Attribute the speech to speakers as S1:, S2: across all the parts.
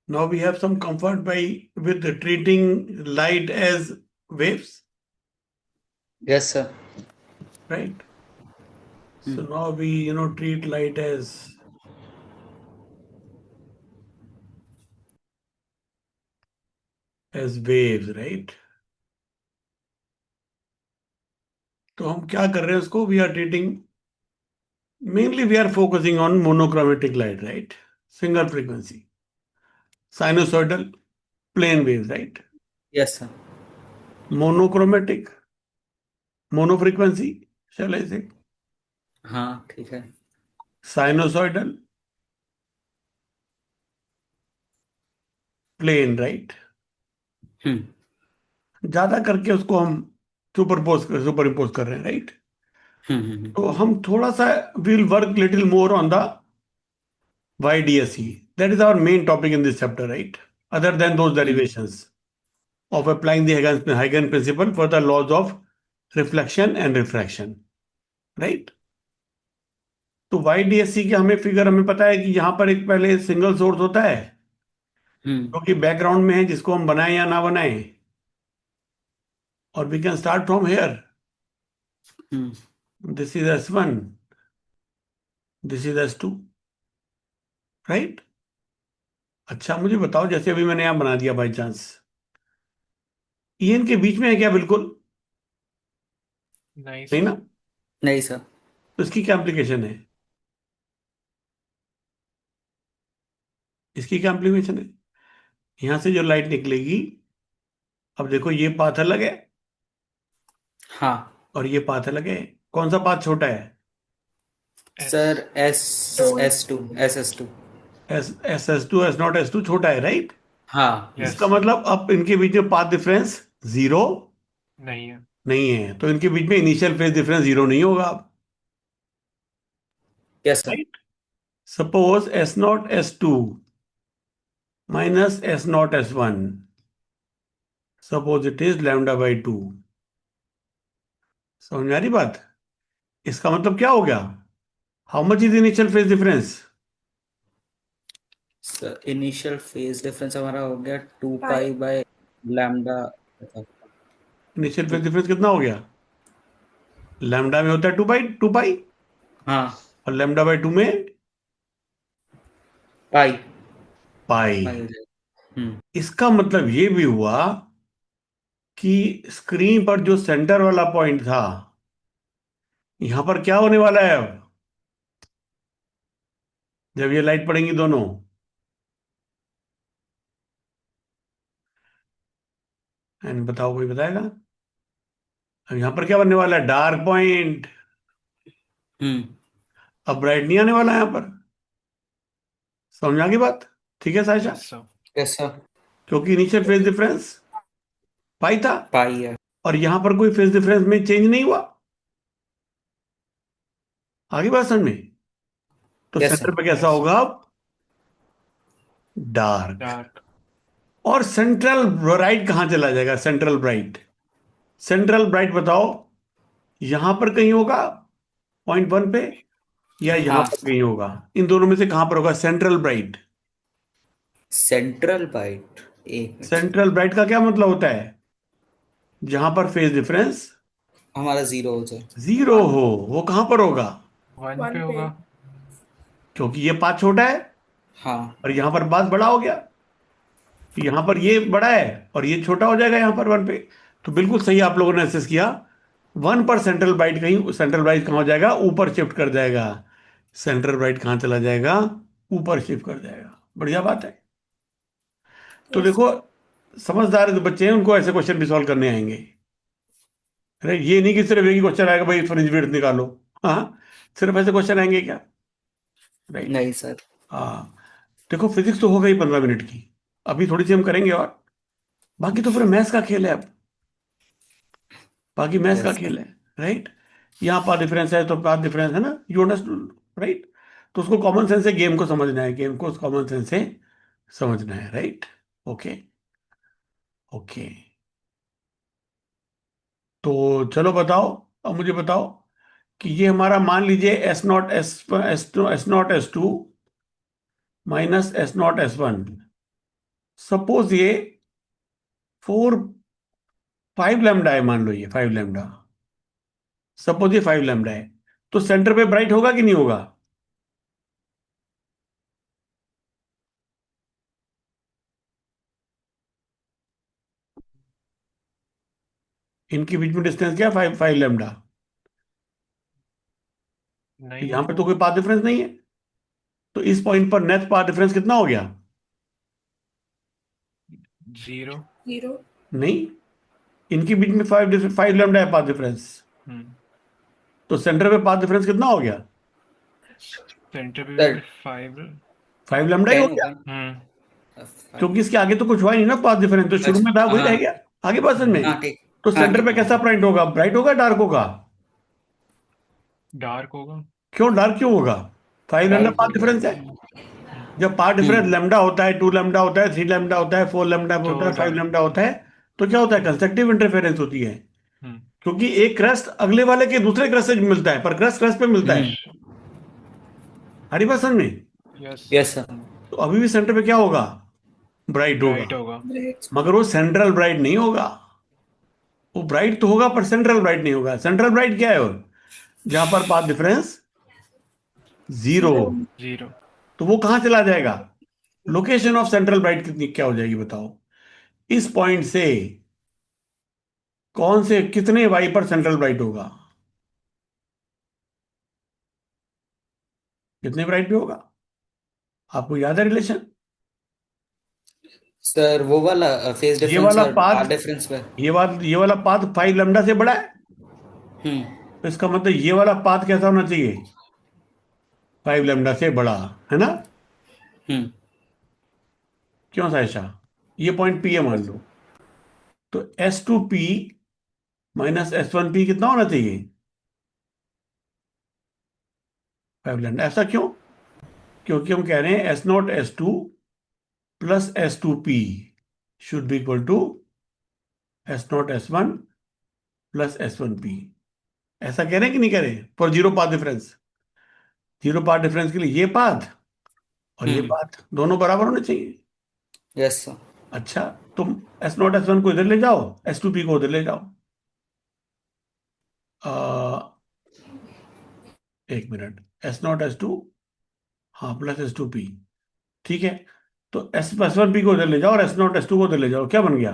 S1: Now we have some comfort by with treating light as waves,
S2: Yes, sir.
S1: right? So now we treat light as waves, right? तो हम क्या कर रहे हैं उसको? We are treating, mainly we are focusing on monochromatic light, right? Single frequency, sinusoidal plane waves, right?
S2: Yes, sir.
S1: Monochromatic, monofrequency, shall I say,
S2: हाँ, ठीक है।
S1: Sinusoidal plane, right? ज्यादा करके उसको हम सुपर इम्पोज कर रहे हैं, राइट?
S2: हम्म।
S1: तो हम थोड़ा सा will work little more on the YDSE. That is our main topic in this chapter, right? Other than those derivations of applying the Huygens principle for the laws of reflection and refraction, right? तो YDSE के हमें figure हमें पता है कि यहाँ पर एक पहले सिंगल सोर्स होता है जो कि बैकग्राउंड में है, जिसको हम बनाएं या ना बनाएं, और we can start from here. This is S1, this is S2, right? अच्छा मुझे बताओ, जैसे अभी मैंने यहाँ बना दिया बाई चांस, ये इनके बीच में है क्या? बिल्कुल
S3: नहीं
S1: नहीं
S3: सर।
S1: ना?
S2: नहीं सर।
S1: तो इसकी क्या एप्लीकेशन है? इसकी क्या एप्लीकेशन है? यहां से जो लाइट निकलेगी, अब देखो ये पाथ अलग है
S2: हाँ
S1: और ये पाथ अलग है. कौन सा पाथ छोटा है?
S2: Sir, S to.
S1: S SS2, S0, S2 छोटा है, राइट?
S2: हाँ।
S3: यस।
S1: इसका मतलब अब इनके बीच में पाथ डिफरेंस जीरो
S3: नहीं है।
S1: नहीं है, तो इनके बीच में इनिशियल फेज डिफरेंस जीरो नहीं होगा अब,
S2: yes sir.
S1: Right? Suppose S0, S2 minus S0, S1, suppose it is λ/2. समझ में आ रही बात? इसका मतलब क्या हो गया? How much is initial phase difference?
S2: Sir, initial phase difference हमारा हो गया 2 pi by lambda.
S1: Initial phase difference कितना हो गया? लैम्डा में होता है 2 पाई
S2: हाँ,
S1: और λ/2 में
S2: पाई
S1: पाई.
S2: पाई हो जाएगा।
S1: इसका मतलब ये भी हुआ कि स्क्रीन पर जो सेंटर वाला पॉइंट था, यहां पर क्या होने वाला है अब जब ये लाइट पड़ेंगी दोनों? एंड बताओ, कोई बताएगा? अब यहां पर क्या बनने वाला है? Dark point.
S2: हम्म।
S1: अब ब्राइट नहीं आने वाला है यहां पर. समझ में आ गई बात? ठीक है Saisha?
S3: Yes sir.
S2: Yes sir.
S1: क्योंकि इनिशियल फेज डिफरेंस पाई था
S2: पाई है।
S1: और यहां पर कोई फेज डिफरेंस में चेंज नहीं हुआ. आगे बात समझ में? तो
S2: यस
S1: सेंटर
S2: सर।
S1: पे कैसा
S3: यस सर।
S1: होगा अब? डार्क.
S3: डार्क।
S1: और सेंट्रल ब्राइट कहां चला जाएगा? सेंट्रल ब्राइट, सेंट्रल ब्राइट बताओ, यहां पर कहीं होगा पॉइंट 1 पे, या यहां
S2: हाँ,
S1: पर कहीं होगा? इन दोनों में से कहां पर होगा सेंट्रल ब्राइट?
S2: Central bright. एक मिनट सर।
S1: सेंट्रल ब्राइट का क्या मतलब होता है? जहां पर फेज डिफरेंस
S2: हमारा जीरो हो जाए।
S1: जीरो हो, वो कहां पर होगा?
S3: 1 पे होगा।
S1: क्योंकि ये पाथ छोटा है
S2: हाँ।
S1: और यहां पर पाथ बड़ा हो गया, तो यहां पर ये बड़ा है और ये छोटा हो जाएगा यहां पर 1 पे. तो बिल्कुल सही आप लोगों ने एसेस किया. 1 पर सेंट्रल ब्राइट, कहीं सेंट्रल ब्राइट कहां हो जाएगा? ऊपर शिफ्ट कर जाएगा. सेंट्रल ब्राइट कहां चला जाएगा? ऊपर शिफ्ट कर जाएगा. बढ़िया बात है. तो देखो, समझदार जो बच्चे हैं उनको ऐसे क्वेश्चन भी सॉल्व करने आएंगे. अरे ये नहीं कि सिर्फ एक ही क्वेश्चन आएगा, भाई फ्रिंज विड्थ निकालो. हाँ, सिर्फ ऐसे क्वेश्चन आएंगे क्या? राइट.
S2: नहीं सर।
S1: हाँ. देखो फिजिक्स तो हो गई 15 मिनट की, अभी थोड़ी सी हम करेंगे और बाकी तो पूरा मैथ्स का खेल है अब. बाकी मैथ्स का
S2: यस
S1: खेल है, राइट? यहाँ पाथ डिफरेंस है तो पाथ डिफरेंस है ना, यू अंडरस्टूड, राइट? तो उसको कॉमन सेंस से गेम को समझना है, गेम को कॉमन सेंस से समझना है, राइट? ओके. ओके. तो चलो बताओ, अब मुझे बताओ कि ये हमारा, मान लीजिए S0, S2 minus S0, S1, suppose ये 5 लैम्डा है, मान लो ये 5 लैम्डा, सपोज ये 5 लैम्डा है, तो सेंटर पे ब्राइट होगा कि नहीं होगा? इनके बीच में डिस्टेंस क्या है? 5 लैम्डा। तो
S3: नहीं
S1: यहां पे
S3: होगा।
S1: तो कोई पाथ डिफरेंस नहीं है, तो इस पॉइंट पर नेट पाथ डिफरेंस कितना हो गया?
S3: 0।
S4: जीरो।
S1: नहीं, इनके बीच में 5 लैम्डा है पाथ डिफरेंस,
S3: हम्म
S1: तो सेंटर पे पाथ डिफरेंस कितना हो गया?
S3: सेंटर पे भी
S2: सर
S3: 5।
S1: 5 लैम्डा ही हो
S2: 10
S1: गया,
S2: होगा।
S1: क्योंकि इसके आगे तो कुछ हुआ ही नहीं ना पाथ डिफरेंस, तो शुरू में था
S2: अच्छा
S1: वही रह
S2: हाँ
S1: गया आगे पर्सन में।
S2: हाँ ठीक।
S1: तो
S2: हाँ
S1: सेंटर
S2: ठीक
S1: पे
S2: है
S1: कैसा
S2: हाँ।
S1: पॉइंट होगा? ब्राइट होगा डार्क होगा?
S3: डार्क होगा।
S1: क्यों डार्क क्यों होगा? 5 लैम्डा
S2: ब्राइट
S1: पाथ
S2: होगा।
S1: डिफरेंस है।
S3: हम्म
S1: जब पाथ डिफरेंस
S2: हम्म
S1: लैम्डा होता है, 2 लैम्डा होता है, 3 लैम्डा होता है, 4 लैम्डा होता
S3: तो
S1: है, फाइव
S3: डार्क।
S1: लैम्डा होता है, तो क्या होता है?
S3: हम्म
S1: कंस्ट्रक्टिव इंटरफेरेंस होती है,
S3: हम्म
S1: क्योंकि एक क्रस्ट अगले वाले के दूसरे क्रस्ट से मिलता है, पर क्रस्ट क्रस्ट पे मिलता है।
S2: हम्म।
S1: हरी बात समझ में?
S3: यस।
S2: Yes sir.
S1: तो अभी भी सेंटर पे क्या होगा? ब्राइट होगा,
S3: ब्राइट होगा।
S4: ब्राइट।
S1: मगर वो सेंट्रल ब्राइट नहीं होगा। वो ब्राइट तो होगा पर सेंट्रल ब्राइट नहीं होगा। सेंट्रल ब्राइट क्या है? वो जहां पर पाथ डिफरेंस 0
S4: जीरो।
S1: हो,
S3: 0।
S1: तो वो कहां चला जाएगा? लोकेशन ऑफ सेंट्रल ब्राइट कितनी क्या हो जाएगी बताओ? इस पॉइंट से कौन से कितने वाई पर सेंट्रल ब्राइट होगा? कितने ब्राइट पे होगा? आपको याद है रिलेशन?
S2: सर वो वाला फेज
S1: ये
S2: डिफरेंस
S1: वाला
S2: और
S1: पाथ,
S2: पाथ डिफरेंस पे।
S1: ये वाला पाथ 5 लैम्डा से बड़ा है,
S2: हम्म
S1: तो इसका मतलब ये वाला पाथ कैसा होना चाहिए? 5 लैम्डा से बड़ा, है ना?
S2: हम्म।
S1: क्यों साइशा? ये पॉइंट पी है मान लो, तो S2P माइनस S1P कितना होना चाहिए? 5 लैम्डा। ऐसा क्यों? क्योंकि हम कह रहे हैं S0 S2 plus S2P should be equal to S0 S1 plus S1P। ऐसा कह रहे हैं कि नहीं कह रहे? For zero path difference, zero path difference के लिए ये पाथ और ये
S2: हम्म।
S1: पाथ दोनों बराबर होने चाहिए।
S2: Yes sir.
S1: अच्छा, तुम S0 S1 को इधर ले जाओ, S2P को उधर ले जाओ। आ, एक मिनट, S0 S2, हाँ, प्लस S2P, ठीक है। तो S1P को उधर ले जाओ और S0 S2 को उधर ले जाओ, क्या बन गया?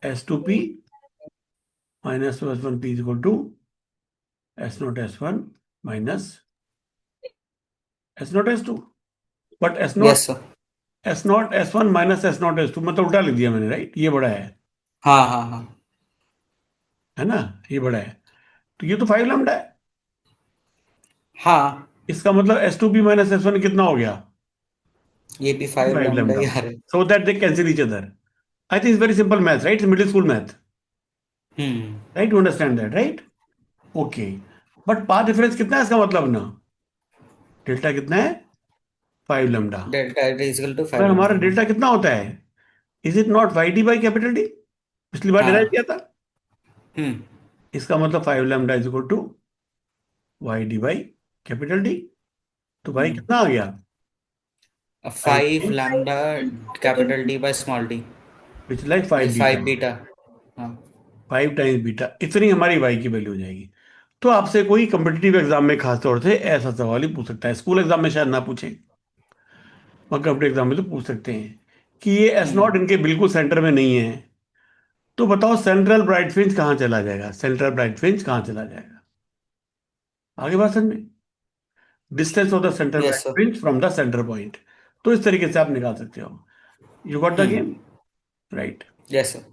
S1: S2P minus S1P is equal to S0 S1 minus S0 S2। But S not
S2: yes sir.
S1: S0 S1 minus S0 S2, मतलब उल्टा लिख दिया मैंने, राइट? ये बड़ा
S2: हाँ हाँ हाँ।
S1: है ना? ये बड़ा है, तो ये तो 5 लैम्डा है।
S2: हाँ
S1: इसका मतलब S2P माइनस S1 कितना हो गया?
S2: ये भी 5
S1: 5
S2: लैम्डा
S1: लैम्डा।
S2: ही आ रहा है।
S1: So that they cancel each other. I think it's very simple math, right? Middle school math,
S2: hmm.
S1: Right? To understand that, right? Okay, but path difference कितना है इसका मतलब ना? डेल्टा कितना है? 5 lambda.
S2: Delta is equal to 5
S1: अगर हमारा
S2: lambda हाँ।
S1: डेल्टा कितना होता है? Is it not y d by capital D? पिछली बार डिराइव
S2: हाँ।
S1: किया था।
S2: हम्म।
S1: इसका मतलब 5 lambda is equal to y d by capital D. तो भाई
S2: हम्म।
S1: कितना आ गया?
S2: 5
S1: 5
S2: lambda
S4: capital.
S2: Capital D by small d
S1: which like 5 beta.
S2: 5 beta. हाँ।
S1: 5 टाइम्स बीटा, इतनी हमारी वाई की वैल्यू हो जाएगी। तो आपसे कोई कम्पिटिटिव एग्जाम में खास तौर से ऐसा सवाल ही पूछ सकता है, स्कूल एग्जाम में शायद ना पूछे, मगर कम्पिटिटिव एग्जाम में तो पूछ सकते हैं कि ये S0 इनके बिल्कुल सेंटर में नहीं है, तो बताओ सेंट्रल ब्राइट फ्रिंज कहाँ चला जाएगा? सेंट्रल ब्राइट फ्रिंज कहाँ चला जाएगा? आगे बात समझ में? Distance of the central bright
S2: yes sir.
S1: Fringe from the centre point. तो इस तरीके से आप निकाल सकते हो। You got the game, right?
S2: Yes sir.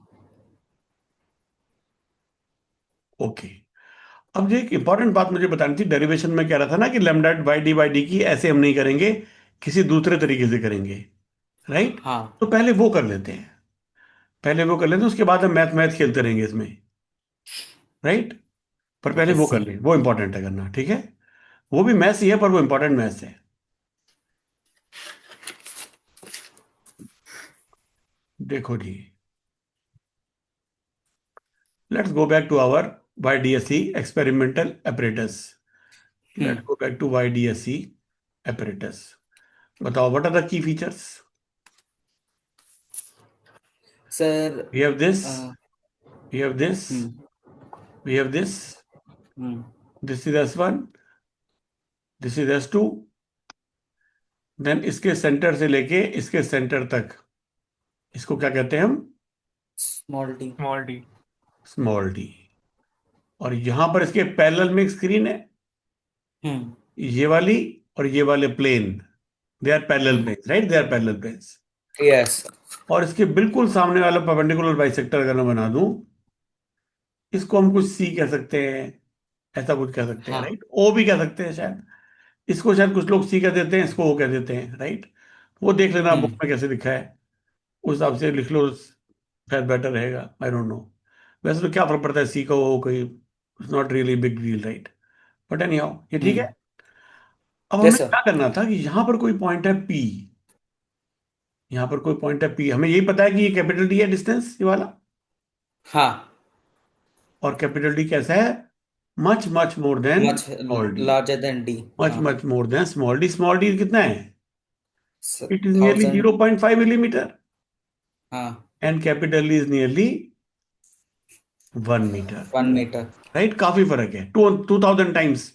S1: Okay. अब ये एक इंपॉर्टेंट बात मुझे बतानी थी, डेरिवेशन में कह रहा था ना कि लैम्डा बाई डी की ऐसे हम नहीं करेंगे, किसी दूसरे तरीके से करेंगे, राइट?
S2: हाँ।
S1: तो पहले वो कर लेते हैं, पहले वो कर लेते हैं, उसके बाद हम मैथ मैथ खेलते रहेंगे इसमें, राइट? पर पहले वो
S2: यस
S1: कर
S2: सर।
S1: लें, वो इंपॉर्टेंट है करना, ठीक है? वो भी मैथ्स ही है, पर वो इंपॉर्टेंट मैथ्स है। देखो जी, let's go back to our YDSC experimental apparatus। Let's go back to YDSC apparatus। बताओ, what are the key features?
S2: Sir
S1: we have this,
S2: uh,
S1: we have this,
S2: hmm
S1: we have this,
S2: hmm
S1: this is S1, this is S2, then इसके centre से लेके इसके centre तक, इसको क्या कहते हैं हम?
S2: Small T.
S3: Small D.
S1: Small D. और यहां पर इसके पैरेलल में एक स्क्रीन है,
S2: हम्म
S1: ये वाली और ये वाले plane, they are parallel
S2: hmm
S1: planes, right, they are parallel planes.
S2: Yes.
S1: और इसके बिल्कुल सामने वाला परपेंडिकुलर बाइसेक्टर अगर मैं बना दूं, इसको हम कुछ सी कह सकते हैं, ऐसा कुछ कह सकते हैं,
S2: हाँ।
S1: राइट, ओ भी कह सकते हैं शायद। इसको शायद कुछ लोग सी कह देते हैं, इसको ओ कह देते हैं, राइट। वो देख लेना बुक
S2: हम्म
S1: में कैसे लिखा है, उस हिसाब से लिख लो, शायद बेटर रहेगा, आई डोंट नो। वैसे तो क्या फर्क पड़ता है, सी का ओ कोई, it's not really big deal, right. But any how, ये ठीक है।
S2: हम्म
S1: अब हमें
S2: यस सर।
S1: क्या करना था कि यहां पर कोई पॉइंट है पी, यहां पर कोई पॉइंट है पी, हमें यही पता है कि ये कैपिटल डी है, डिस्टेंस ये वाला।
S2: हाँ।
S1: और कैपिटल डी कैसा है? Much much more than
S2: much
S1: small D.
S2: Larger than D.
S1: Much
S2: हाँ
S1: much more than small D. Small D कितना है? It is nearly
S2: 1000।
S1: 0.5 मिलीमीटर,
S2: हाँ
S1: and capital D is nearly 1 metre,
S2: 1 metre.
S1: Right. काफी फर्क है, 2000 times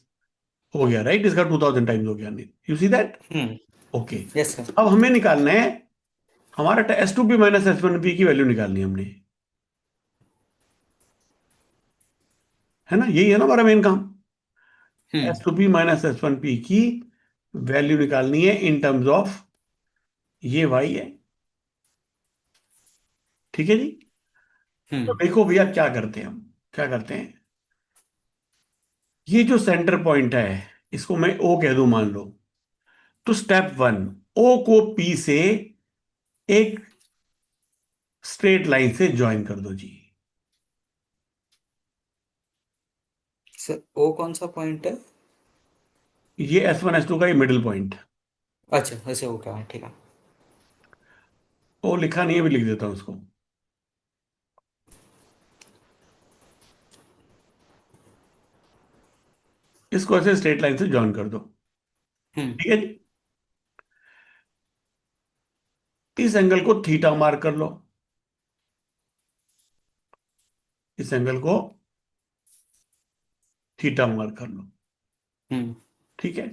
S1: हो गया, right, इसका 2000 टाइम्स हो गया, you see that?
S2: Hmm
S1: okay.
S2: Yes sir.
S1: अब हमें निकालना है, हमारा S2P माइनस S1P की वैल्यू निकालनी है हमने, है ना, यही है ना हमारा मेन काम।
S2: हम्म
S1: S2P माइनस S1P की वैल्यू निकालनी है इन टर्म्स ऑफ ये y है, ठीक है जी। तो
S2: हम्म
S1: देखो भैया क्या करते हैं हम, क्या करते हैं, ये जो सेंटर पॉइंट है, इसको मैं O कह दूं मान लो, तो स्टेप वन, O को P से एक स्ट्रेट लाइन से ज्वाइन कर दो जी।
S2: सर ओ कौन सा पॉइंट है?
S1: ये S1 S2 का ये मिडिल पॉइंट।
S2: अच्छा वैसे वो क्या है, ठीक है।
S1: ओ लिखा नहीं है, भी लिख देता हूं उसको। इसको ऐसे स्ट्रेट लाइन से ज्वाइन कर दो,
S2: हम्म
S1: ठीक है जी। इस एंगल को थीटा मार्क कर लो, इस एंगल को थीटा मार्क कर लो,
S2: हम्म
S1: ठीक है।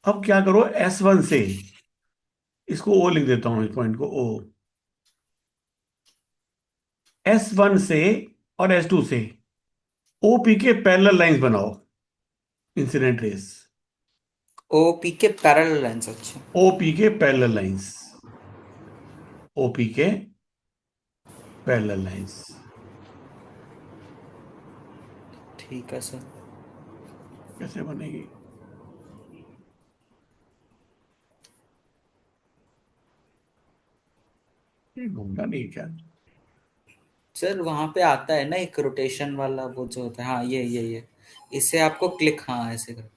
S1: अब क्या करो, S1 से, इसको O लिख देता हूं, इस पॉइंट को O। S1 से और S2 से OP के पैरेलल लाइंस बनाओ, इंसिडेंट रेस।
S2: ओ पी के पैरेलल लाइंस, अच्छा।
S1: OP के पैरेलल लाइंस, OP के पैरेलल लाइंस।
S2: ठीक है सर।
S1: कैसे बनेगी? ये घूमना नहीं क्या?
S2: सर वहां पे आता है ना एक रोटेशन वाला वो जो होता है, हाँ ये इससे आपको क्लिक, हाँ ऐसे करके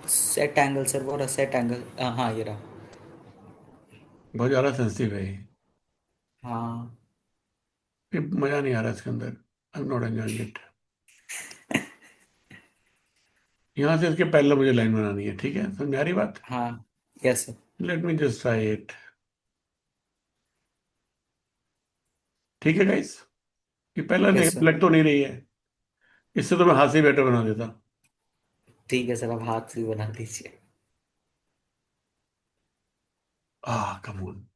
S2: सेट एंगल सर, वो रहा सेट एंगल, हाँ ये रहा।
S1: बहुत ज्यादा सेंसिटिव है ये।
S2: हाँ
S1: मजा नहीं आ रहा इसके अंदर, I am not enjoying it. यहां से इसके पहले मुझे लाइन बनानी है, ठीक है, समझ आ रही बात?
S2: हाँ yes sir.
S1: Let me just try it, ठीक है गाइस। ये पहला
S2: यस सर।
S1: लग तो नहीं रही है, इससे तो मैं हाथ से ही बेटर बना देता।
S2: ठीक है सर, आप हाथ से बना दीजिए।
S1: Come on.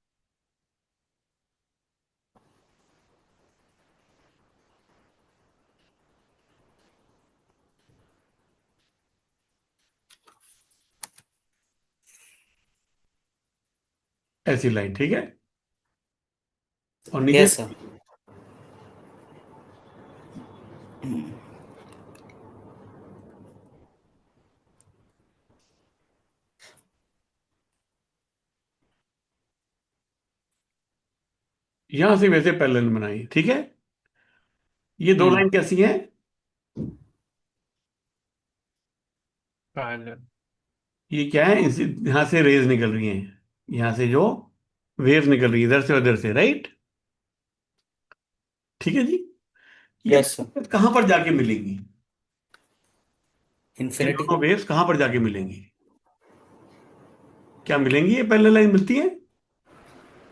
S1: ऐसी लाइन, ठीक है। और नीचे
S2: यस सर।
S1: यहां से वैसे पैरेलल बनाई, ठीक है। ये दो
S2: हम्म
S1: लाइन कैसी हैं?
S3: पैरेलल।
S1: ये क्या है, यहां से रेज निकल रही हैं, यहां से जो वेव निकल रही है इधर से उधर से, राइट, ठीक है जी। ये
S2: यस सर।
S1: कहां पर जाके मिलेंगी? ये
S2: इन्फिनिटी।
S1: दोनों वेव्स कहां पर जाके मिलेंगी? क्या मिलेंगी? ये पैरेलल लाइन मिलती हैं,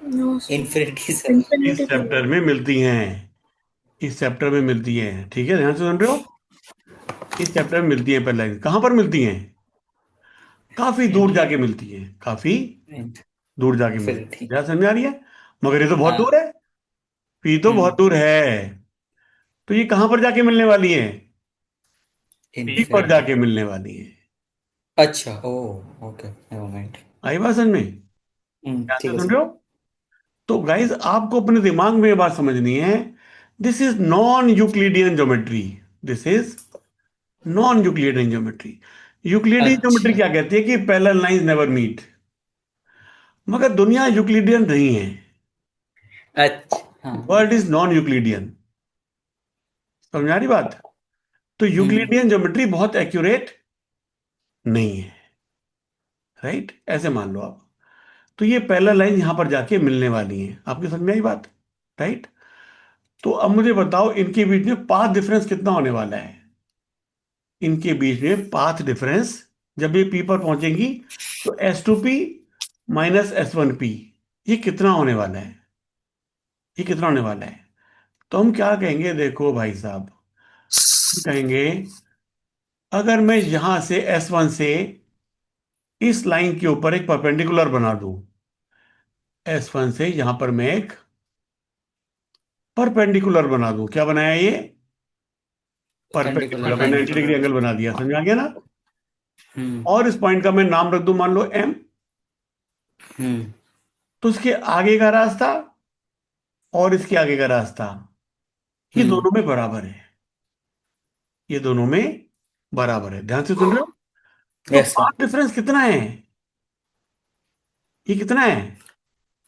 S4: नो सर,
S2: इन्फिनिटी सर।
S1: इस
S4: इंफिनिटी पे
S1: चैप्टर में मिलती हैं, इस चैप्टर में मिलती हैं। ठीक है, ध्यान से सुन रहे हो? इस चैप्टर में मिलती हैं पैरेलल लाइन। कहां पर मिलती हैं? काफी दूर जाके मिलती हैं, काफी दूर जाके मिलती
S2: इन्फिनिटी।
S1: हैं। ध्यान समझ आ रही है? मगर ये तो बहुत दूर
S2: हाँ।
S1: है, पी तो बहुत
S2: हम्म।
S1: दूर है। तो ये कहां पर जाके मिलने वाली है? पी पर
S2: इन्फिनिटी।
S1: जाके मिलने वाली है।
S2: अच्छा, ओ, ओके, नेवर माइंड।
S1: आई बात समझ में? ध्यान
S2: ठीक
S1: से
S2: है
S1: सुन
S2: सर।
S1: रहे हो? तो गाइज आपको अपने दिमाग में ये बात समझनी है, this is non Euclidean geometry. This is non Euclidean geometry. Euclidean geometry
S2: अच्छा।
S1: क्या कहती है कि पैरेलल लाइंस नेवर मीट। मगर दुनिया यूक्लिडियन नहीं है,
S2: अच्छा। हाँ।
S1: World is non Euclidean. समझ आ रही बात? तो
S2: हम्म।
S1: यूक्लिडियन ज्योमेट्री बहुत एक्यूरेट नहीं है, राइट? ऐसे मान लो आप। तो ये पैरेलल लाइन यहां पर जाके मिलने वाली हैं। आपकी समझ में आई बात? राइट। तो अब मुझे बताओ, इनके बीच में पाथ डिफरेंस कितना होने वाला है? इनके बीच में पाथ डिफरेंस जब ये पी पर पहुंचेंगी तो S2P माइनस S1P, ये कितना होने वाला है? ये कितना होने वाला है? तो हम क्या कहेंगे, देखो भाई साहब, हम कहेंगे अगर मैं यहां से S1 से इस लाइन के ऊपर एक परपेंडिकुलर बना दूं, S1 से यहां पर मैं एक परपेंडिकुलर बना दूं, क्या बनाया ये?
S2: Perpendicular
S1: perpendicular. मैं
S2: लाइन
S1: 90 डिग्री
S2: बनाना।
S1: एंगल बना दिया, समझ आ गया ना?
S2: हम्म।
S1: और इस पॉइंट का मैं नाम रख दूं, मान लो M।
S2: हम्म।
S1: तो उसके आगे का रास्ता और इसके आगे का रास्ता, ये
S2: हम्म।
S1: दोनों में बराबर है। ये दोनों में बराबर है। ध्यान से सुन रहे हो? तो
S2: यस सर।
S1: पाथ डिफरेंस कितना है? ये कितना है?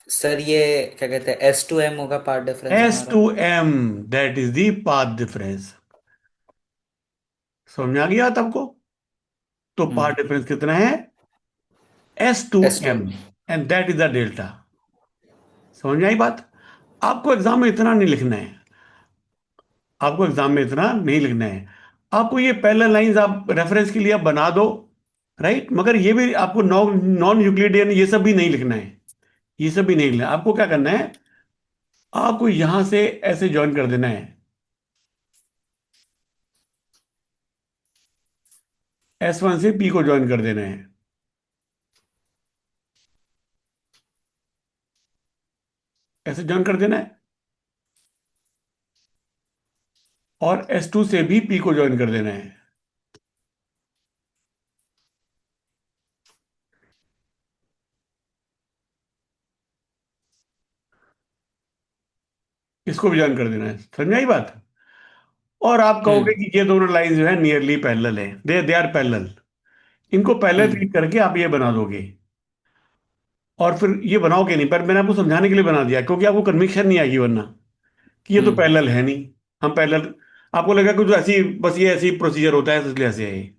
S2: सर ये क्या कहते हैं, S2M होगा पार्ट डिफरेंस हमारा।
S1: S2M, that is the path difference. समझ में आ गया आपको? तो
S2: हम्म।
S1: पाथ डिफरेंस कितना है? S2M,
S2: S2M।
S1: And that is the delta. समझ में आई बात? आपको एग्जाम में इतना नहीं लिखना है, आपको एग्जाम में इतना नहीं लिखना है। आपको ये पैरेलल लाइंस आप रेफरेंस के लिए आप बना दो, राइट? मगर ये भी आपको नॉन नॉन यूक्लिडियन ये सब भी नहीं लिखना है, ये सब भी नहीं लिखना है। आपको क्या करना है, आपको यहां से ऐसे ज्वाइन कर देना है, S1 से P को ज्वाइन कर देना है, ऐसे ज्वाइन कर देना है। और S2 से भी P को ज्वाइन कर देना है, इसको भी ज्वाइन कर देना है। समझ में आई बात? और आप कहोगे
S2: हम्म।
S1: कि ये दोनों लाइन जो है नियरली पैरेलल है, दे आर पैरेलल। इनको पैरेलल
S2: हम्म।
S1: ट्रीट करके आप ये बना दोगे। और फिर ये बनाओगे नहीं, पर मैंने आपको समझाने के लिए बना दिया, क्योंकि आपको कन्विक्शन नहीं आएगी वरना कि ये तो
S2: हम्म।
S1: पैरेलल है नहीं। हम पैरेलल, आपको लगा कुछ ऐसी, बस ये ऐसी प्रोसीजर होता है, तो इसलिए ऐसे है ये।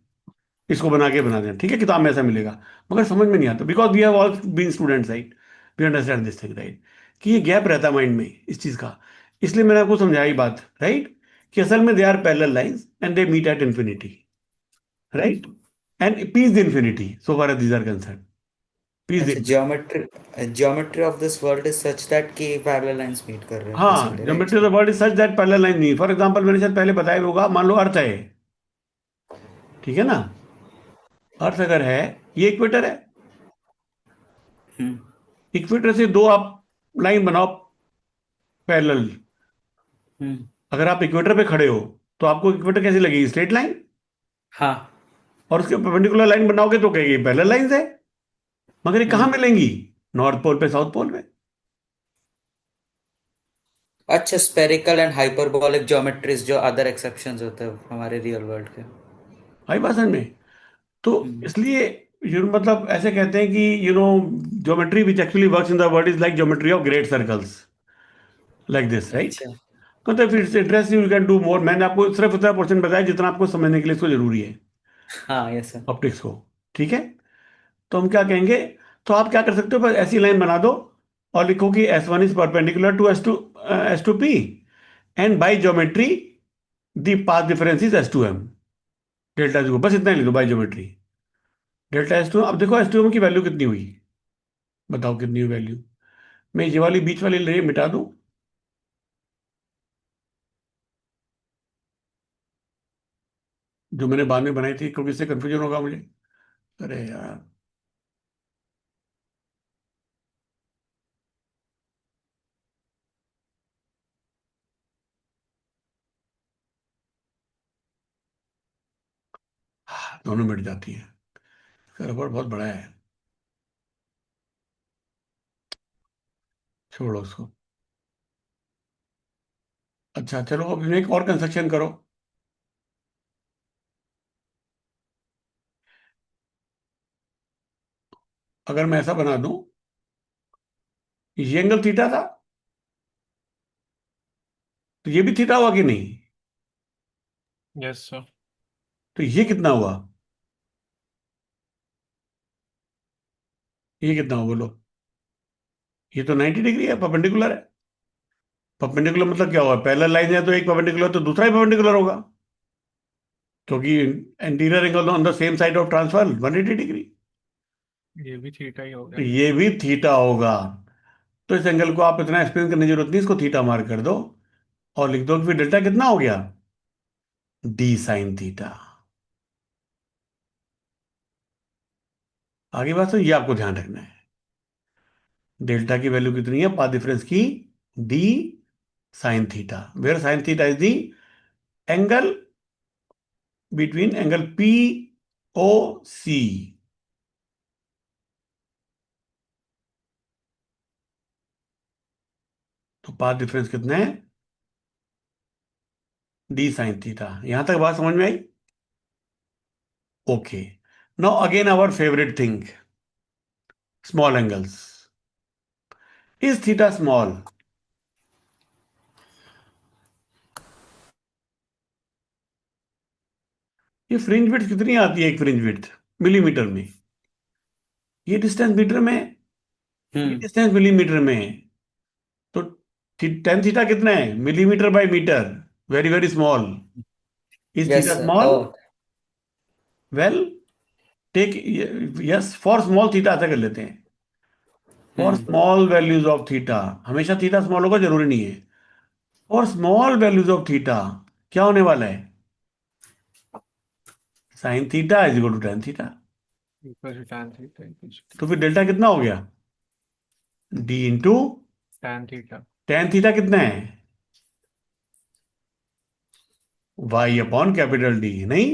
S1: इसको बना के बना देना, ठीक है, किताब में ऐसा मिलेगा। मगर समझ में नहीं आता, because we have all been students, right? We understand this thing, right? कि ये गैप रहता है माइंड में इस चीज का। इसलिए मैंने आपको समझाई बात, राइट? कि असल में they are parallel lines and they meet at infinity, right? And P is infinity so far as these are concern. P is
S2: अच्छा, geometry geometry of this world is such that कि parallel lines meet कर रहे हैं
S1: हाँ,
S2: basically, right
S1: geometry of
S2: sir?
S1: The world is such that parallel line नहीं। For example मैंने शायद पहले बताया भी होगा, मान लो अर्थ है, ठीक है ना? अर्थ अगर है, ये इक्वेटर है,
S2: हम्म।
S1: इक्वेटर से दो आप लाइन बनाओ पैरेलल।
S2: हम्म।
S1: अगर आप इक्वेटर पे खड़े हो तो आपको इक्वेटर कैसी लगेगी? Straight line.
S2: हाँ।
S1: और उसके परपेंडिकुलर लाइन बनाओगे तो कहेगी पैरेलल लाइंस है। मगर ये कहाँ
S2: हम्म।
S1: मिलेंगी? नॉर्थ पोल पे, साउथ पोल पे।
S2: अच्छा, स्पेरिकल एंड हाइपरबोलिक ज्योमेट्रीज जो अदर एक्सेप्शंस होते हैं हमारे रियल वर्ल्ड के।
S1: भाई भाषण में। तो
S2: हम्म।
S1: इसलिए मतलब ऐसे कहते हैं कि geometry which actually works in the world is like geometry of great circles, like this, right?
S2: अच्छा।
S1: मतलब फिर it's interest you can do more. मैंने आपको सिर्फ उतना पोर्शन बताया जितना आपको समझने के लिए इसको जरूरी है,
S2: हाँ, यस सर।
S1: ऑप्टिक्स को। ठीक है? तो हम क्या कहेंगे, तो आप क्या कर सकते हो, बस ऐसी लाइन बना दो और लिखो कि S1 is perpendicular to S2 P, and by geometry the path difference is S2M। Delta S बस इतना ही लिख दो by geometry. Delta S two, अब देखो एस टू की वैल्यू कितनी हुई, बताओ कितनी हुई वैल्यू। मैं ये वाली बीच वाली ले मिटा दूं, जो मैंने बाद में बनाई थी, क्योंकि इससे कंफ्यूजन होगा मुझे। अरे यार, दोनों मिट जाती है। इसका रबड़ बहुत बड़ा है, छोड़ो उसको। अच्छा चलो, अब इसमें एक और कंस्ट्रक्शन करो। अगर मैं ऐसा बना दूं, ये एंगल थीटा था, तो ये भी थीटा हुआ कि नहीं?
S3: Yes sir.
S1: तो ये कितना हुआ, ये कितना हुआ बोलो? ये तो 90 डिग्री है, परपेंडिकुलर है। परपेंडिकुलर मतलब क्या हुआ, पहला लाइन है तो एक परपेंडिकुलर, तो दूसरा ही परपेंडिकुलर होगा, क्योंकि anterior angle on the same side of transfer 180 degree.
S3: ये भी थीटा ही हो
S1: तो
S3: गया।
S1: ये भी थीटा होगा। तो इस एंगल को आप इतना एक्सप्लेन करने की जरूरत नहीं, इसको थीटा मार्क कर दो और लिख दो कि फिर डेल्टा कितना हो गया, डी साइन थीटा। आगे बात, तो ये आपको ध्यान रखना है, डेल्टा की वैल्यू कितनी है पाथ डिफरेंस की, D sine theta, where sine theta is the angle between angle P O C. तो पाथ डिफरेंस कितना है, डी साइन थीटा। यहां तक बात समझ में आई? Okay, now again our favourite thing, small angles. Is theta small? ये फ्रिंज विड्थ कितनी आती है, एक फ्रिंज विड्थ मिलीमीटर में, ये डिस्टेंस मीटर में है, ये
S2: हम्म।
S1: डिस्टेंस मिलीमीटर में है। तो टेन थीटा कितना है, millimetre by metre, very very small. Is
S2: yes
S1: theta
S2: sir.
S1: Small?
S2: Oh.
S1: Well, take, yes for small theta, ऐसा कर लेते हैं, for
S2: hmm.
S1: Small values of theta. हमेशा थीटा स्मॉल होगा जरूरी नहीं है। For small values of theta क्या होने वाला है, sine theta is equal to tan theta.
S3: Equal to tan theta equal
S1: तो
S3: टू
S1: फिर डेल्टा कितना हो गया, D into
S3: tan theta.
S1: Ten theta कितना है, वाई अपॉन कैपिटल डी, नहीं?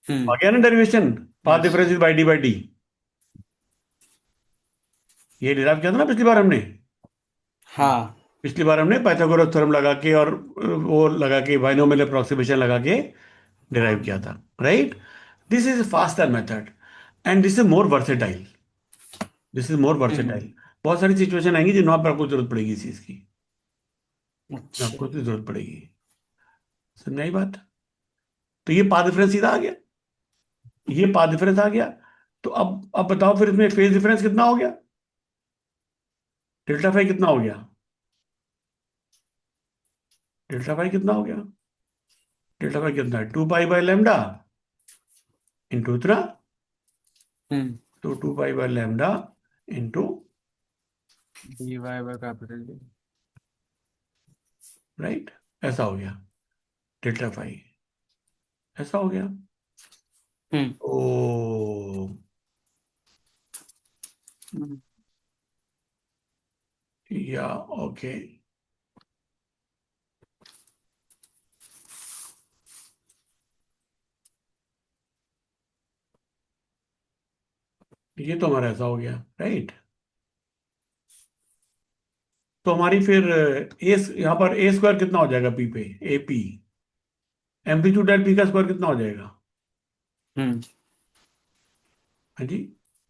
S1: आ
S2: हम्म।
S1: गया ना derivation, path
S3: yes
S1: difference
S3: sir.
S1: Is by D. ये डिराइव किया था ना पिछली बार हमने।
S2: हाँ।
S1: पिछली बार हमने पाइथागोरस थ्योरम लगा के और वो लगा के बाइनोमियल अप्रोक्सीमेशन लगा के डिराइव किया था, right? This is faster method and this is more versatile, this is more
S2: hmm.
S1: Versatile. बहुत सारी सिचुएशन आएंगी जिनमें पर आपको जरूरत पड़ेगी इस चीज की,
S2: अच्छा।
S1: आपको इसकी जरूरत पड़ेगी। समझ में आई बात? तो ये पाथ डिफरेंस सीधा आ गया, ये पाथ डिफरेंस आ गया। तो अब बताओ फिर इसमें फेज डिफरेंस कितना हो गया, डेल्टा फाई कितना हो गया, डेल्टा फाई कितना हो गया, डेल्टा फाई कितना है, 2 पाई बाय लैम्डा इंटू इतना,
S2: हम्म।
S1: तो 2 pi by lambda into,
S3: dy by capital D.
S1: Right? ऐसा हो गया डेल्टा फाई, ऐसा हो गया।
S2: हम्म।
S1: ओ,
S2: हम्म।
S1: या, ओके। ये तो हमारा ऐसा हो गया, राइट? तो हमारी फिर ए, यहाँ पर ए स्क्वायर कितना हो जाएगा पी पे, A P, amplitude del P का स्क्वायर कितना हो जाएगा,
S2: हम्म।
S1: हाँ जी?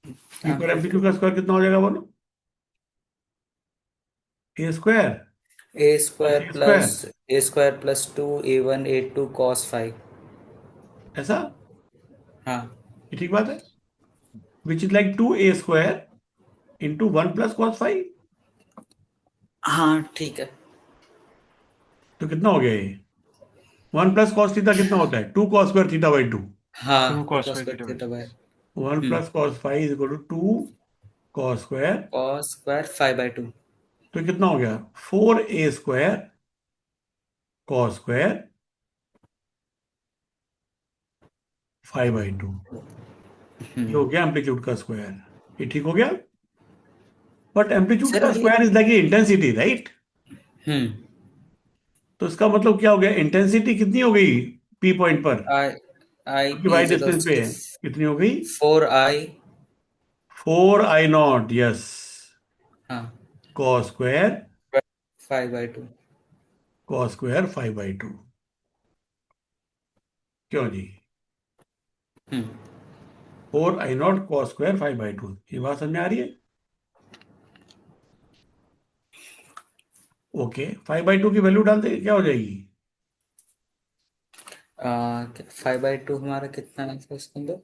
S1: पी पर एम्पलीट्यूड
S2: एम्पलीट्यूड
S1: का स्क्वायर कितना हो जाएगा बोलो, A square
S2: A
S1: plus
S2: square
S1: A
S2: plus
S1: square,
S2: A2 cos five.
S1: ऐसा?
S2: हाँ।
S1: ये ठीक बात है, which is like 2a² into 1 + cos 5।
S2: हाँ ठीक है।
S1: तो कितना हो गया ये, वन प्लस कॉस थीटा कितना होता है? 2 cos² θ/2।
S2: हाँ,
S3: 2
S2: two
S3: cos
S2: cos
S3: square
S2: square
S3: theta by
S2: theta by
S1: 1
S2: hmm
S1: plus cos five is equal to 2 cos²।
S2: Cos square 5/2।
S1: तो ये कितना हो गया? 4a² cos² 5/2। ये हो गया एम्पलीट्यूड का स्क्वायर। ये ठीक हो गया। बट एम्पलीट्यूड
S2: सर
S1: का
S2: ये
S1: square is like intensity, right?
S2: Hmm
S1: तो इसका मतलब क्या हो गया? इंटेंसिटी कितनी हो गई पी पॉइंट पर,
S2: आई आई
S1: क्योंकि
S2: P
S1: y
S2: is
S1: distance
S2: equals
S1: पे
S2: टू
S1: है? कितनी हो गई?
S2: 4i।
S1: 4I0, यस,
S2: हाँ,
S1: cos²
S2: 5/2।
S1: 5/2। क्यों जी?
S2: हम्म
S1: 4I0 cos² 5/2। ये बात समझ में आ रही है? ओके, 5/2 की वैल्यू डाल दे, क्या हो जाएगी?
S2: 5/2 हमारा कितना है सर इसके अंदर?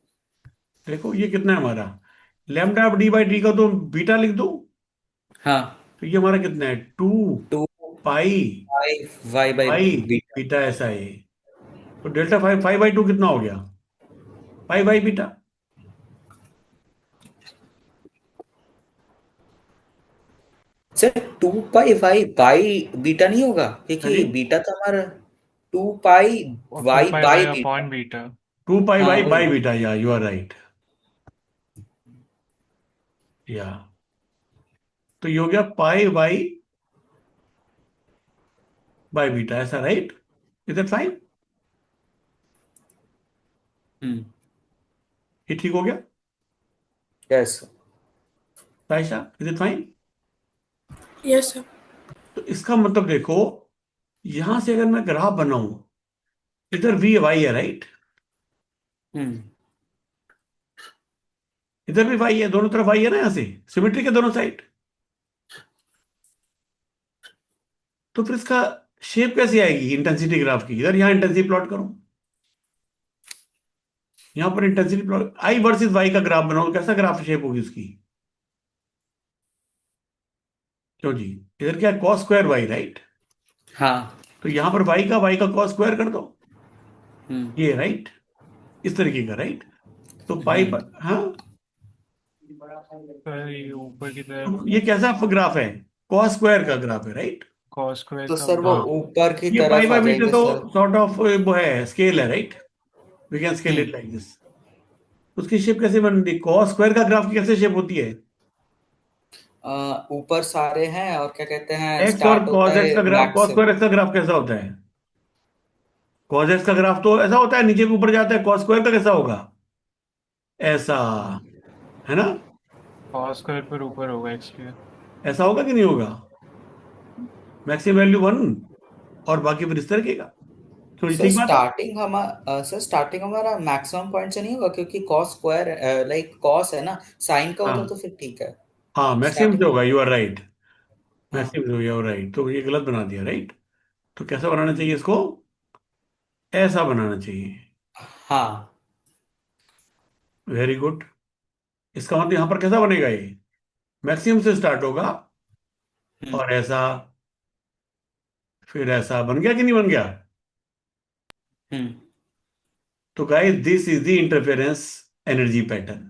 S1: देखो ये कितना है हमारा, λ/d/d का तो बीटा लिख दो।
S2: हाँ,
S1: तो ये हमारा कितना है? 2 पाई
S2: 2 5y/2
S1: बाई
S2: बीटा।
S1: बीटा ऐसा है। तो डेल्टा 5/2 कितना हो गया? Pi by beta.
S2: Sir 2 pi beta नहीं होगा,
S1: हाँ
S2: क्योंकि
S1: जी,
S2: बीटा तो हमारा 2 पाई
S3: और 2
S2: Y
S3: pi y
S2: by beta.
S3: upon beta।
S1: 2 pi
S2: हाँ
S1: बाई
S2: वही।
S1: बाई बीटा, या यू आर राइट। या तो ये हो गया पाई बाई बाई बीटा ऐसा, right? Is that fine?
S2: Hmm
S1: ये ठीक हो गया
S2: yes.
S1: Saisha? Is it fine?
S4: Yes, sir.
S1: तो इसका मतलब देखो, यहां से अगर मैं ग्राफ बनाऊं, इधर वी वाई है, राइट?
S2: हम्म
S1: इधर भी वाई है, दोनों तरफ वाई है ना, यहां से सिमेट्री के दोनों साइड। तो फिर इसका शेप कैसी आएगी इंटेंसिटी ग्राफ की? इधर यहां इंटेंसिटी प्लॉट करो, यहां पर intensity plot, I versus y का ग्राफ बनाओ, कैसा ग्राफ शेप होगी उसकी? क्यों जी? इधर क्या है? cos²y, right?
S2: हाँ।
S1: तो यहां पर वाई का cos² कर दो,
S2: हम्म
S1: ये राइट, इस तरीके का, राइट? तो पाई
S2: हम्म
S1: पर, हाँ।
S3: सर ये ऊपर की
S1: तो
S3: तरफ
S1: ये कैसा ग्राफ है? cos² का ग्राफ है, राइट?
S3: cos square
S2: तो
S3: का
S2: सर वो
S1: हाँ,
S2: ऊपर की
S1: ये पाई
S2: तरफ आ
S1: बाय बीटा
S2: जाएंगे
S1: तो
S2: सर।
S1: सॉर्ट ऑफ वो है, स्केल है, राइट? We can scale it
S2: hmm
S1: like this. उसकी शेप कैसे बनती है? cos² का ग्राफ की कैसे शेप होती है?
S2: ऊपर सारे हैं और क्या कहते हैं,
S1: एक्स और
S2: स्टार्ट होता
S1: cos x
S2: है
S1: का ग्राफ,
S2: मैक्स से।
S1: cos² x का ग्राफ कैसा होता है? cos x का ग्राफ तो ऐसा होता है, नीचे के ऊपर जाता है। cos² का कैसा होगा? ऐसा, है ना?
S3: cos square पर ऊपर होगा x के।
S1: ऐसा होगा कि नहीं होगा? मैक्सिमम वैल्यू 1, और बाकी फिर इस तरीके का। थोड़ी
S2: सर
S1: ठीक बात है।
S2: स्टार्टिंग हमारा मैक्सिमम पॉइंट से नहीं होगा, क्योंकि कॉस स्क्वायर लाइक कॉस है ना, साइन का होता
S1: हाँ
S2: तो फिर ठीक है।
S1: हाँ, मैक्सिमम से
S2: स्टार्टिंग
S1: होगा, यू आर राइट।
S2: हाँ
S1: मैक्सिमम से होगा, यू आर राइट। तो ये गलत बना दिया, राइट? तो कैसा बनाना चाहिए इसको? ऐसा बनाना चाहिए।
S2: हाँ।
S1: Very good. इसका मतलब यहां पर कैसा बनेगा ये? मैक्सिमम से स्टार्ट होगा,
S2: हम्म
S1: और ऐसा, फिर ऐसा बन गया कि नहीं बन गया?
S2: हम्म
S1: तो guys, this is the interference energy pattern.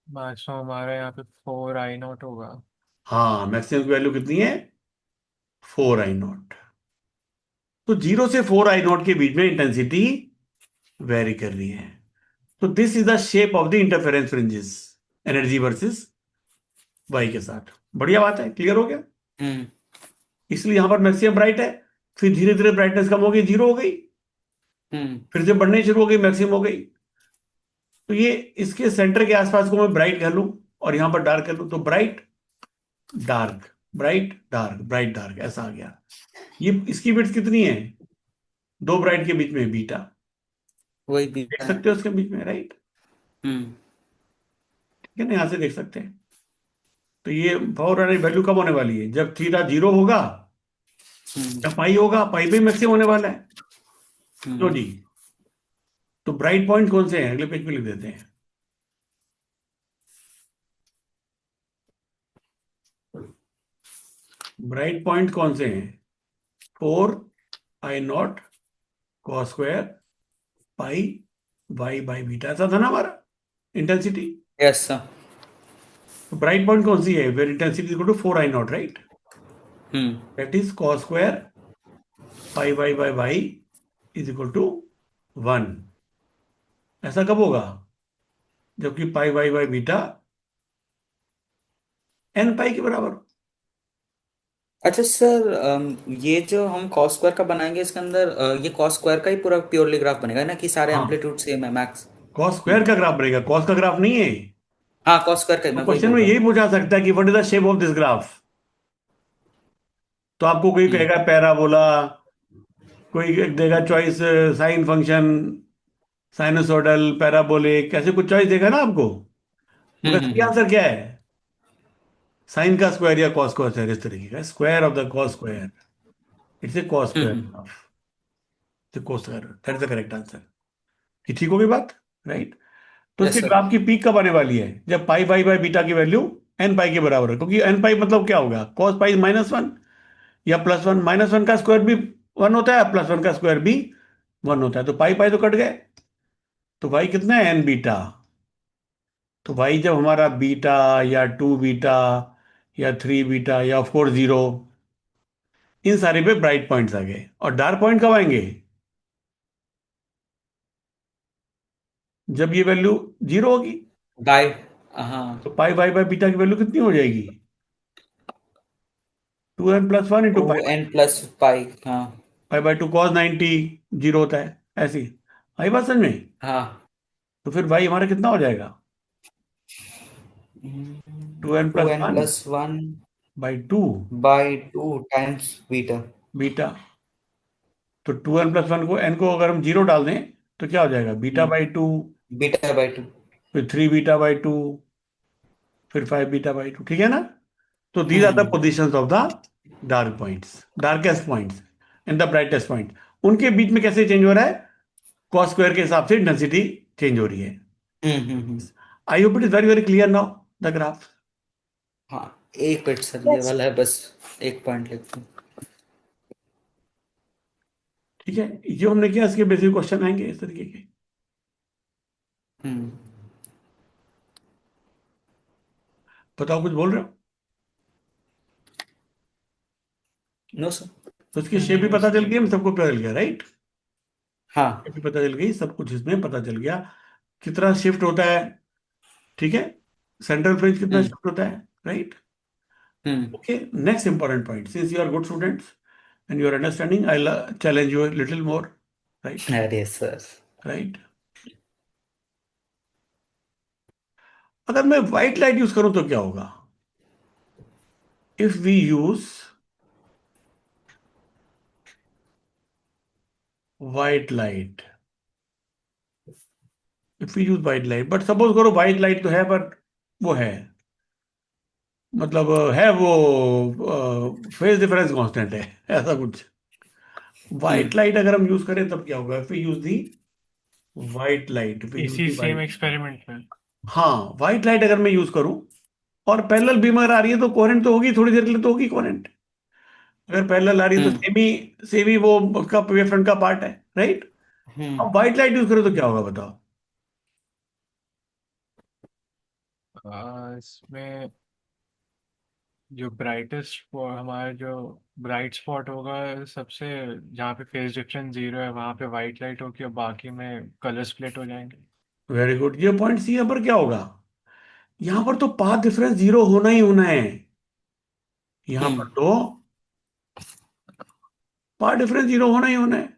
S3: तो हमारा यहाँ पे 4I0 होगा।
S1: हाँ, मैक्सिमम की वैल्यू कितनी है? 4I0। तो 0 से 4I0 के बीच में इंटेंसिटी वेरी कर रही है। तो this is the shape of the interference fringes, energy versus y के साथ। बढ़िया बात है, क्लियर हो गया?
S2: हम्म
S1: इसलिए यहां पर मैक्सिमम ब्राइट है, फिर धीरे धीरे ब्राइटनेस कम हो गई, 0 हो गई,
S2: हम्म
S1: फिर से बढ़नी शुरू हो गई, मैक्सिमम हो गई। तो ये इसके सेंटर के आसपास को मैं ब्राइट कर लूं, और यहां पर डार्क कर लूं, तो bright dark, bright dark, bright dark, ऐसा आ गया। ये इसकी विड्थ कितनी है? दो ब्राइट के बीच में बीटा,
S2: वही
S1: देख
S2: बीटा है।
S1: सकते हो उसके बीच में, राइट?
S2: हम्म
S1: ठीक है ना, यहां से देख सकते हैं। तो ये पावर वाली वैल्यू कब होने वाली है? जब थीटा 0 होगा,
S2: हम्म
S1: जब पाई होगा, पाई भी मैक्सिमम होने वाला है। क्यों
S2: हम्म
S1: जी? तो ब्राइट पॉइंट कौन से हैं, अगले पेज पे लिख देते हैं। ब्राइट पॉइंट कौन से हैं? 4I0 cos square pi y by beta, ऐसा था ना हमारा इंटेंसिटी।
S2: Yes sir.
S1: तो ब्राइट पॉइंट कौन सी है, where intensity equal to 4I0, right.
S2: Hmm.
S1: That is cos square pi y by y is equal to 1। ऐसा कब होगा, जबकि pi y by beta n pi के बराबर हो।
S2: अच्छा सर, ये जो हम कॉस स्क्वायर का बनाएंगे इसके अंदर ये कॉस स्क्वायर का ही पूरा प्योरली ग्राफ बनेगा ना, कि सारे
S1: हाँ,
S2: एम्पलीट्यूड सेम है मैक्स?
S1: कॉस स्क्वायर का ग्राफ बनेगा, कॉस का ग्राफ नहीं है।
S2: हाँ, कॉस स्क्वायर का ही
S1: तो
S2: मैं वही
S1: क्वेश्चन
S2: बोल
S1: में
S2: रहा
S1: यही
S2: हूँ।
S1: पूछा सकता है कि what is the shape of this graph. तो आपको कोई
S2: हम्म
S1: कहेगा पैराबोला, कोई देगा choice sine function, sinusoidal, parabolic, ऐसे कुछ चॉइस देगा ना आपको। मगर सही
S2: हम्म।
S1: आंसर क्या है, साइन का स्क्वायर या कॉस का स्क्वायर, इस तरीके का square of the cos square, it's a cos square
S2: hmm.
S1: Of the cos square, that is the correct answer. कि ठीक होगी बात, राइट। तो इसके
S2: यस सर।
S1: ग्राफ की पीक कब आने वाली है, जब पाई पाई बाई बीटा की वैल्यू एन पाई के बराबर है, क्योंकि एन पाई मतलब क्या होगा, कॉस पाई -1 या +1, -1 का स्क्वायर भी 1 होता है, +1 का स्क्वायर भी 1 होता है, तो पाई पाई तो कट गए। तो भाई कितना है, एन बीटा। तो भाई जब हमारा बीटा या 2 बीटा या 3 बीटा या 4 0, इन सारे पे ब्राइट पॉइंट्स आ गए, और डार्क पॉइंट कब आएंगे, जब ये वैल्यू 0 होगी।
S2: बाय। हाँ।
S1: तो पाई बाई बाई बीटा की वैल्यू कितनी हो जाएगी, 2n+1 इंटू
S2: टू
S1: पाई
S2: एन प्लस पाई। हाँ।
S1: पाई बाई टू कॉस 90, 0 होता है, ऐसी। आई बात समझ में।
S2: हाँ।
S1: तो फिर भाई हमारा कितना हो जाएगा, 2n
S2: two
S1: plus
S2: n
S1: one
S2: plus one
S1: by two
S2: by two times beta.
S1: Beta. तो 2n+1 को, n को अगर हम 0 डाल दें तो क्या हो जाएगा, beta by two,
S2: beta by two.
S1: फिर 3 बीटा बाई 2, फिर 5 बीटा बाई 2, ठीक है ना। तो these are the
S2: hmm.
S1: Positions of the dark points, darkest points and the brightest point. उनके बीच में कैसे चेंज हो रहा है, कॉस स्क्वायर के हिसाब से इंटेंसिटी चेंज हो रही है।
S2: हम्म।
S1: I hope it is very very clear now the graph.
S2: हाँ, एक मिनट सर, ये
S4: Yes.
S2: वाला है बस, एक पॉइंट लिखता हूँ।
S1: ठीक है, जो हमने किया इसके बेसिक क्वेश्चन आएंगे इस तरीके के।
S2: हम्म।
S1: बताओ, कुछ बोल रहे हो।
S2: No sir.
S1: तो इसकी शेप भी पता चल गई, हम सबको पता चल गया, राइट।
S2: हाँ।
S1: शेप भी पता चल गई, सब कुछ इसमें पता चल गया, कितना शिफ्ट होता है, ठीक है, सेंट्रल फ्रिंज कितना
S2: हम्म
S1: शिफ्ट होता है, right.
S2: Hmm.
S1: Okay, next important point, since you are good students and you are understanding, I'll challenge you a little more, right?
S2: अरे सर।
S1: Right. अगर मैं व्हाइट लाइट यूज करूं तो क्या होगा, if we use white light, if we use white light, but suppose करो white light तो है, बट वो है, मतलब है वो, फेज डिफरेंस कांस्टेंट है, ऐसा कुछ। व्हाइट
S2: हम्म
S1: लाइट अगर हम यूज करें तब क्या होगा, if we use the white light, if we use
S3: इसी
S1: दी
S3: सेम
S1: व्हाइट,
S3: एक्सपेरिमेंट में।
S1: हाँ व्हाइट लाइट अगर मैं यूज करूं और पैरेलल बीम अगर आ रही है तो कोहेरेंट तो होगी, थोड़ी देर के लिए तो होगी कोहेरेंट। अगर पैरेलल आ रही है तो
S2: हम्म
S1: सेमी, सेमी वो उसका वेव फ्रंट का पार्ट है, राइट।
S2: हम्म।
S1: अब व्हाइट लाइट यूज करो तो क्या होगा बताओ।
S3: इसमें जो ब्राइटेस्ट हमारा जो ब्राइट स्पॉट होगा सबसे, जहाँ पे फेज डिफरेंस 0 है वहाँ पे वाइट लाइट होगी और बाकी में कलर स्प्लिट हो जाएंगे।
S1: वेरी गुड, ये पॉइंट सी, यहाँ पर क्या होगा, यहाँ पर तो पाथ डिफरेंस 0 होना ही होना है, यहाँ पर
S2: हम्म।
S1: तो पाथ डिफरेंस 0 होना ही होना है।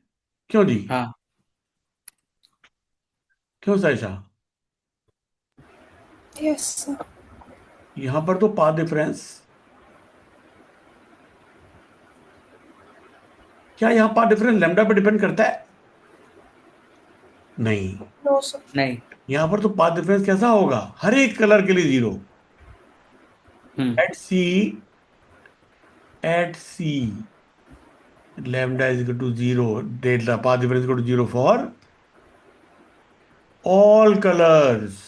S1: क्यों जी,
S2: हाँ।
S1: क्यों साइशा,
S4: Yes, sir.
S1: यहाँ पर तो पाथ डिफरेंस, क्या यहाँ पाथ डिफरेंस लैम्डा पे डिपेंड करता है, नहीं।
S4: No, sir.
S2: नहीं।
S1: यहाँ पर तो पाथ डिफरेंस कैसा होगा, हर एक कलर के लिए 0,
S2: hmm
S1: at C, at C lambda is equal to 0, delta path difference equal to 0 for all colors।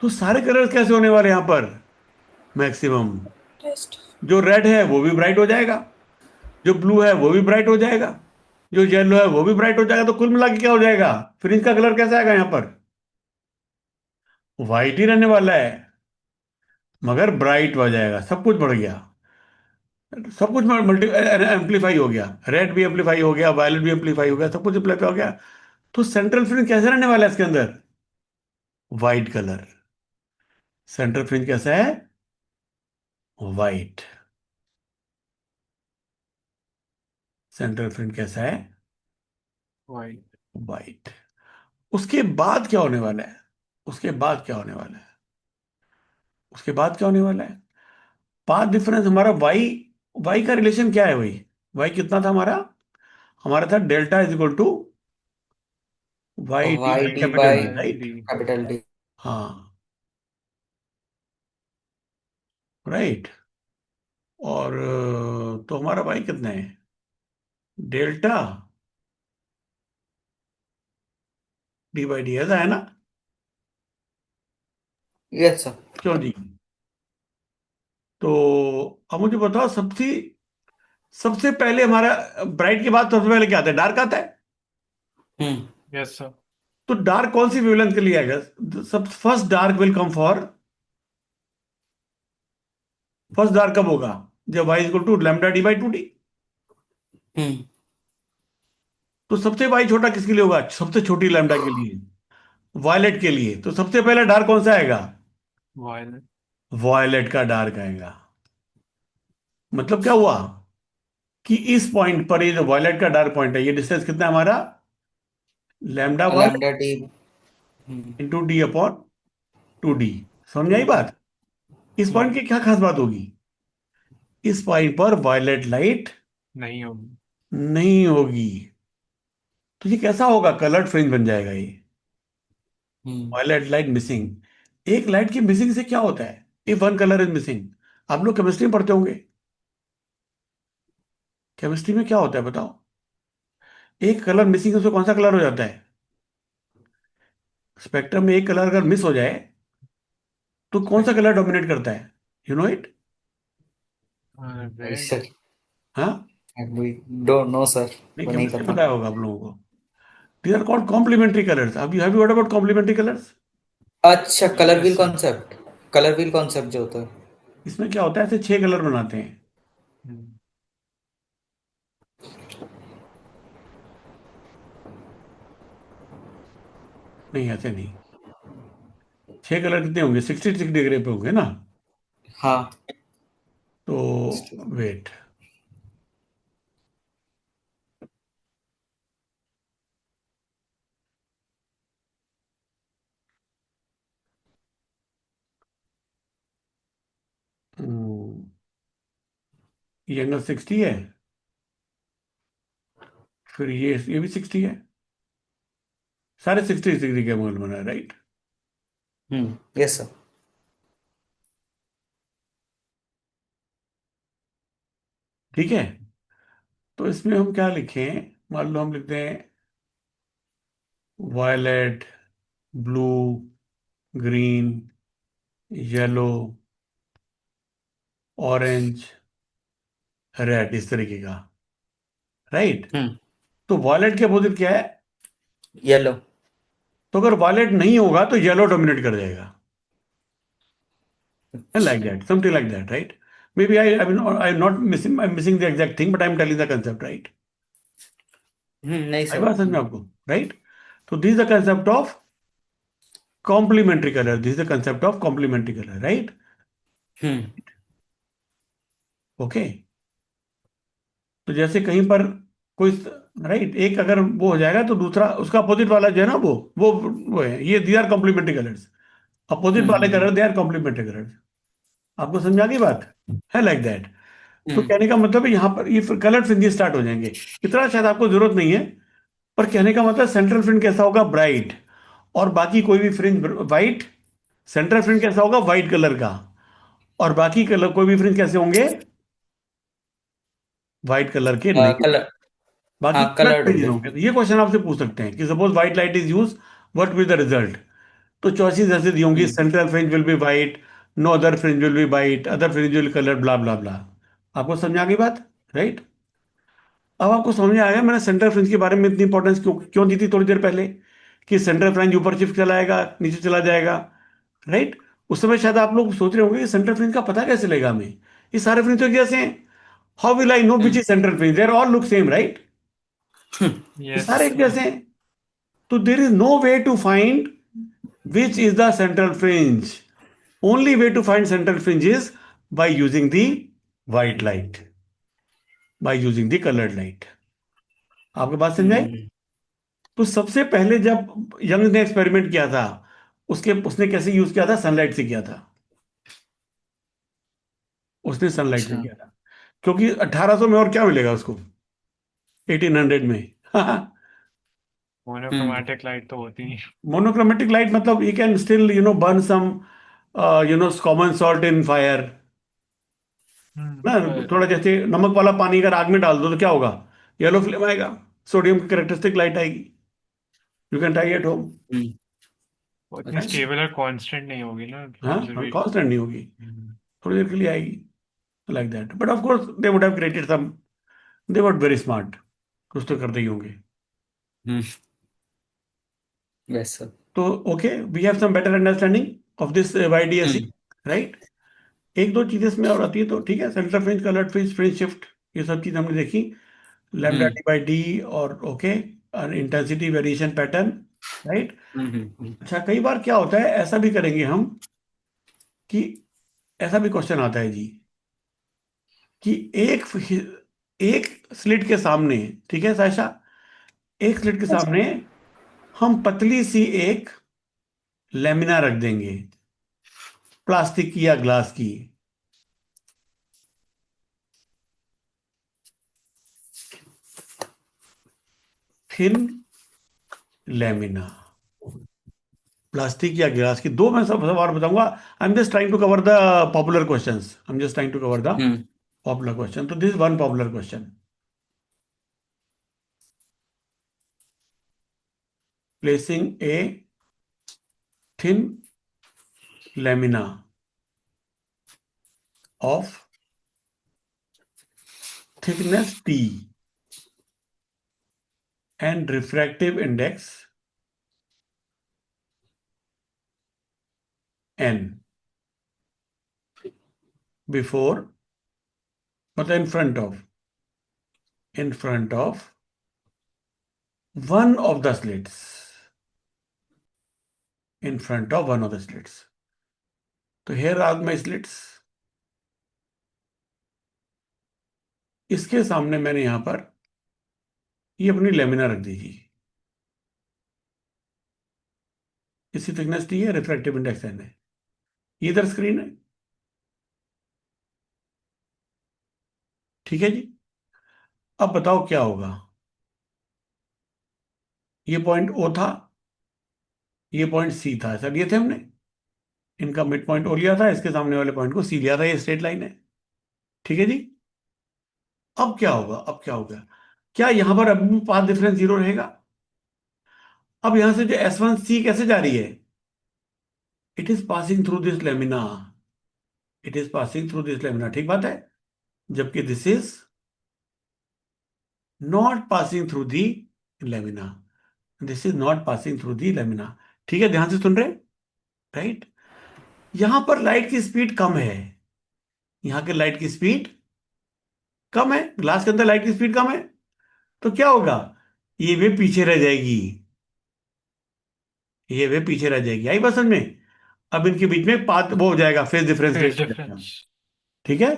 S1: तो सारे कलर्स कैसे होने वाले हैं यहाँ पर, मैक्सिमम।
S4: Test.
S1: जो रेड है वो भी ब्राइट हो जाएगा, जो ब्लू है वो भी ब्राइट हो जाएगा, जो येलो है वो भी ब्राइट हो जाएगा, तो कुल मिला के क्या हो जाएगा, फ्रिंज का कलर कैसा आएगा यहाँ पर, वाइट ही रहने वाला है, मगर ब्राइट हो जाएगा, सब कुछ बढ़ गया, सब कुछ मल्टी एम्पलीफाई हो गया, रेड भी एम्पलीफाई हो गया, वायलेट भी एम्पलीफाई हो गया, सब कुछ एम्पलीफाई हो गया। तो सेंट्रल फ्रिंज कैसे रहने वाला है इसके अंदर, वाइट कलर, सेंट्रल फ्रिंज कैसा है, वाइट, सेंट्रल फ्रिंज कैसा है,
S3: वाइट।
S1: वाइट। उसके बाद क्या होने वाला है, उसके बाद क्या होने वाला है, उसके बाद क्या होने वाला है, पाथ डिफरेंस हमारा वाई, वाई का रिलेशन क्या है भाई, वाई कितना था हमारा, हमारा था delta is equal to y d
S2: y
S1: by
S2: d
S1: capital
S2: by
S1: d,
S3: by
S1: right.
S3: D.
S2: Capital D.
S1: हाँ, राइट। और तो हमारा वाई कितना है, डेल्टा डी बाई डी, ऐसा है ना।
S2: Yes sir.
S1: क्यों जी, तो अब मुझे बताओ, सबसे सबसे पहले हमारा ब्राइट के बाद सबसे पहले क्या आता है, डार्क आता है।
S2: हम्म।
S3: Yes sir.
S1: तो डार्क कौन सी वेवलेंथ के लिए आएगा, सब first dark will come for, first dark कब होगा, जब y equal to lambda D by two D.
S2: Hmm.
S1: तो सबसे y छोटा किसके लिए होगा, सबसे छोटी लैम्डा के लिए, वायलेट के लिए। तो सबसे पहले डार्क कौन सा आएगा,
S3: वायलेट।
S1: वायलेट का डार्क आएगा। मतलब क्या हुआ कि इस पॉइंट पर, ये जो वायलेट का डार्क पॉइंट है, ये डिस्टेंस कितना है हमारा, lambda one
S2: lambda T. Hmm.
S1: Into D upon two D. समझ आई बात। इस पॉइंट
S3: हम्म।
S1: की क्या खास बात होगी, इस पॉइंट पर वायलेट लाइट
S3: नहीं होगी।
S1: नहीं होगी। तो ये कैसा होगा, कलर्ड फ्रिंज बन जाएगा ये,
S2: हम्म।
S1: Violet light missing. एक लाइट की मिसिंग से क्या होता है, if one colour is missing. आप लोग केमिस्ट्री में पढ़ते होंगे, केमिस्ट्री में क्या होता है बताओ, एक कलर मिसिंग है, उसमें कौन सा कलर हो जाता है, स्पेक्ट्रम में एक कलर अगर मिस हो जाए तो कौन सा कलर डोमिनेट करता है, यू नो इट।
S2: नहीं
S3: रेड।
S2: सर।
S1: हाँ,
S2: वी डोंट नो सर।
S1: नहीं
S2: वो नहीं
S1: केमिस्ट्री
S2: पता।
S1: पता होगा आप लोगों को। These are called complementary colours. Have you heard about complementary colours.
S2: अच्छा, colour
S3: yes
S2: wheel
S3: sir.
S2: Concept. Colour wheel concept जो होता है।
S1: इसमें क्या होता है, ऐसे छह कलर बनाते हैं, नहीं ऐसे नहीं, छह कलर कितने होंगे, 66 डिग्री पे होंगे ना।
S2: हाँ।
S1: तो वेट, ये एंगल 60 है, फिर ये भी 60 है, सारे 60 डिग्री के एंगल बना है, राइट।
S2: Yes sir.
S1: ठीक है, तो इसमें हम क्या लिखें, मान लो हम लिखते हैं violet, blue, green, yellow, orange, red, इस तरीके का, राइट।
S2: हम्म।
S1: तो वॉयलेट के अपोजिट क्या है,
S2: येलो।
S1: तो अगर वॉयलेट नहीं होगा तो येलो डोमिनेट कर जाएगा, like
S2: अच्छा।
S1: that, something like that, right? Maybe I'm not missing, I'm missing the exact thing, but I'm telling the concept, right?
S2: नहीं
S1: आई
S2: सर।
S1: बात समझ में आपको, राइट। तो this the concept of complementary colour, this the concept of complementary colour, right.
S2: Hmm.
S1: Okay, तो जैसे कहीं पर कोई, राइट, एक अगर वो हो जाएगा तो दूसरा उसका अपोजिट वाला जो है ना, वो है, ये they are complementary colours, opposite वाले
S2: hmm.
S1: Colour they are complementary colours. आपको समझ आ गई बात, है लाइक दैट। तो
S2: हम्म।
S1: कहने का मतलब है यहाँ पर ये कलर फ्रिंजेस स्टार्ट हो जाएंगे। इतना शायद आपको जरूरत नहीं है, पर कहने का मतलब सेंट्रल फ्रिंज कैसा होगा, ब्राइट, और बाकी कोई भी फ्रिंज वाइट। सेंट्रल फ्रिंज कैसा होगा, वाइट कलर का, और बाकी कलर कोई भी फ्रिंज कैसे होंगे, वाइट कलर के नहीं,
S2: कलर।
S1: बाकी
S2: हाँ,
S1: कलर
S2: कलर्ड
S1: फ्रिंज
S2: होंगे।
S1: होंगे। तो ये क्वेश्चन आपसे पूछ सकते हैं कि suppose white light is use, what will the result. तो चॉइसेस ऐसे दी होंगी,
S2: hmm.
S1: Central fringe will be white, no other fringe will be white, other fringe will colour, blah blah blah. आपको समझ आ गई बात, राइट। अब आपको समझ में आ गया मैंने सेंट्रल फ्रिंज के बारे में इतनी इंपॉर्टेंस क्यों क्यों दी थी थोड़ी देर पहले, कि सेंट्रल फ्रिंज ऊपर शिफ्ट चला जाएगा नीचे चला जाएगा, राइट। उस समय शायद आप लोग सोच रहे होंगे कि सेंट्रल फ्रिंज का पता कैसे लगेगा हमें, ये सारे फ्रिंज तो जैसे हैं, how will I know which
S2: hmm
S1: is central fringe, there all look same, right. ये
S3: यस
S1: सारे एक
S3: सर।
S1: जैसे हैं, तो there is no way to find which is the central fringe, only way to find central fringe is by using the white light, by using the coloured light. आपके बात समझ आई।
S2: हम्म
S1: तो सबसे पहले जब यंग ने एक्सपेरिमेंट किया था, उसके उसने कैसे यूज किया था, सनलाइट से किया था, उसने सनलाइट से
S2: अच्छा
S1: किया था, क्योंकि 1800 में और क्या मिलेगा उसको 1800 में।
S2: हम्म
S3: मोनोक्रोमैटिक लाइट तो होती है।
S1: मोनोक्रोमेटिक लाइट मतलब you can still burn some common salt in fire ना,
S3: पर
S1: थोड़ा जैसे नमक वाला पानी अगर आग में डाल दो तो क्या होगा, येलो फ्लेम आएगा, सोडियम की कैरेक्टरिस्टिक लाइट आएगी, you can try at home.
S2: Hmm
S3: वो इतनी
S2: अच्छा
S3: स्टेबल और कांस्टेंट नहीं होगी ना
S1: हाँ
S3: ऑब्जर्वेशन।
S1: कांस्टेंट नहीं होगी, थोड़ी देर के लिए आएगी, like that, but of course they would have created some, they were very smart, कुछ तो करते ही होंगे।
S2: हम्म वैसा
S1: तो okay, we have some better understanding of this YDSE,
S2: hmm
S1: right. एक दो चीजें इसमें और आती है तो ठीक है, centre fringe, coloured fringe, fringe shift, ये सब चीज हमने देखी, lambda
S2: hmm
S1: D by D, और ओके, और इंटेंसिटी वेरिएशन पैटर्न, राइट।
S2: हम्म
S1: अच्छा कई बार क्या होता है, ऐसा भी करेंगे हम कि ऐसा भी क्वेश्चन आता है जी, कि एक स्लिट के सामने, ठीक है साशा, एक स्लिट के सामने हम पतली सी एक लेमिना रख देंगे, प्लास्टिक की या ग्लास की, थिन लेमिना, प्लास्टिक या गिलास की दो, मैं सब सवाल बताऊंगा। I am just trying to cover the popular questions, I am just trying to cover the
S2: hmm
S1: popular question, तो this one popular question, placing a thin lamina of thickness T and refractive index N before, मतलब in front of one of the slits, in front of one of the slits, तो here are my slits, इसके सामने मैंने यहां पर ये अपनी lamina रख दी, इसी थिकनेस टी है, रिफ्रैक्टिव इंडेक्स एन है, ये इधर स्क्रीन है, ठीक है जी। अब बताओ क्या होगा, ये पॉइंट ओ था, ये पॉइंट सी था, ऐसा लिए थे हमने, इनका मिड पॉइंट ओ लिया था, इसके सामने वाले पॉइंट को सी लिया था, ये स्ट्रेट लाइन है, ठीक है जी। अब क्या होगा, अब क्या होगा, क्या यहां पर अभी भी पाथ डिफरेंस जीरो रहेगा। अब यहां से जो S1C कैसे जा रही है, it is passing through this lamina, it is passing through this lamina, ठीक बात है, जबकि this is not passing through the lamina, this is not passing through the lamina, ठीक है, ध्यान से सुन रहे, राइट। यहां पर लाइट की स्पीड कम है, यहां के लाइट की स्पीड कम है, ग्लास के अंदर लाइट की स्पीड कम है, तो क्या होगा, ये वे पीछे रह जाएगी, ये वे पीछे रह जाएगी, आई बात समझ में। अब इनके बीच में पाथ वो हो जाएगा, फेज डिफरेंस
S3: फेज
S1: क्रिएट हो जाएगा,
S3: डिफरेंस।
S1: ठीक है।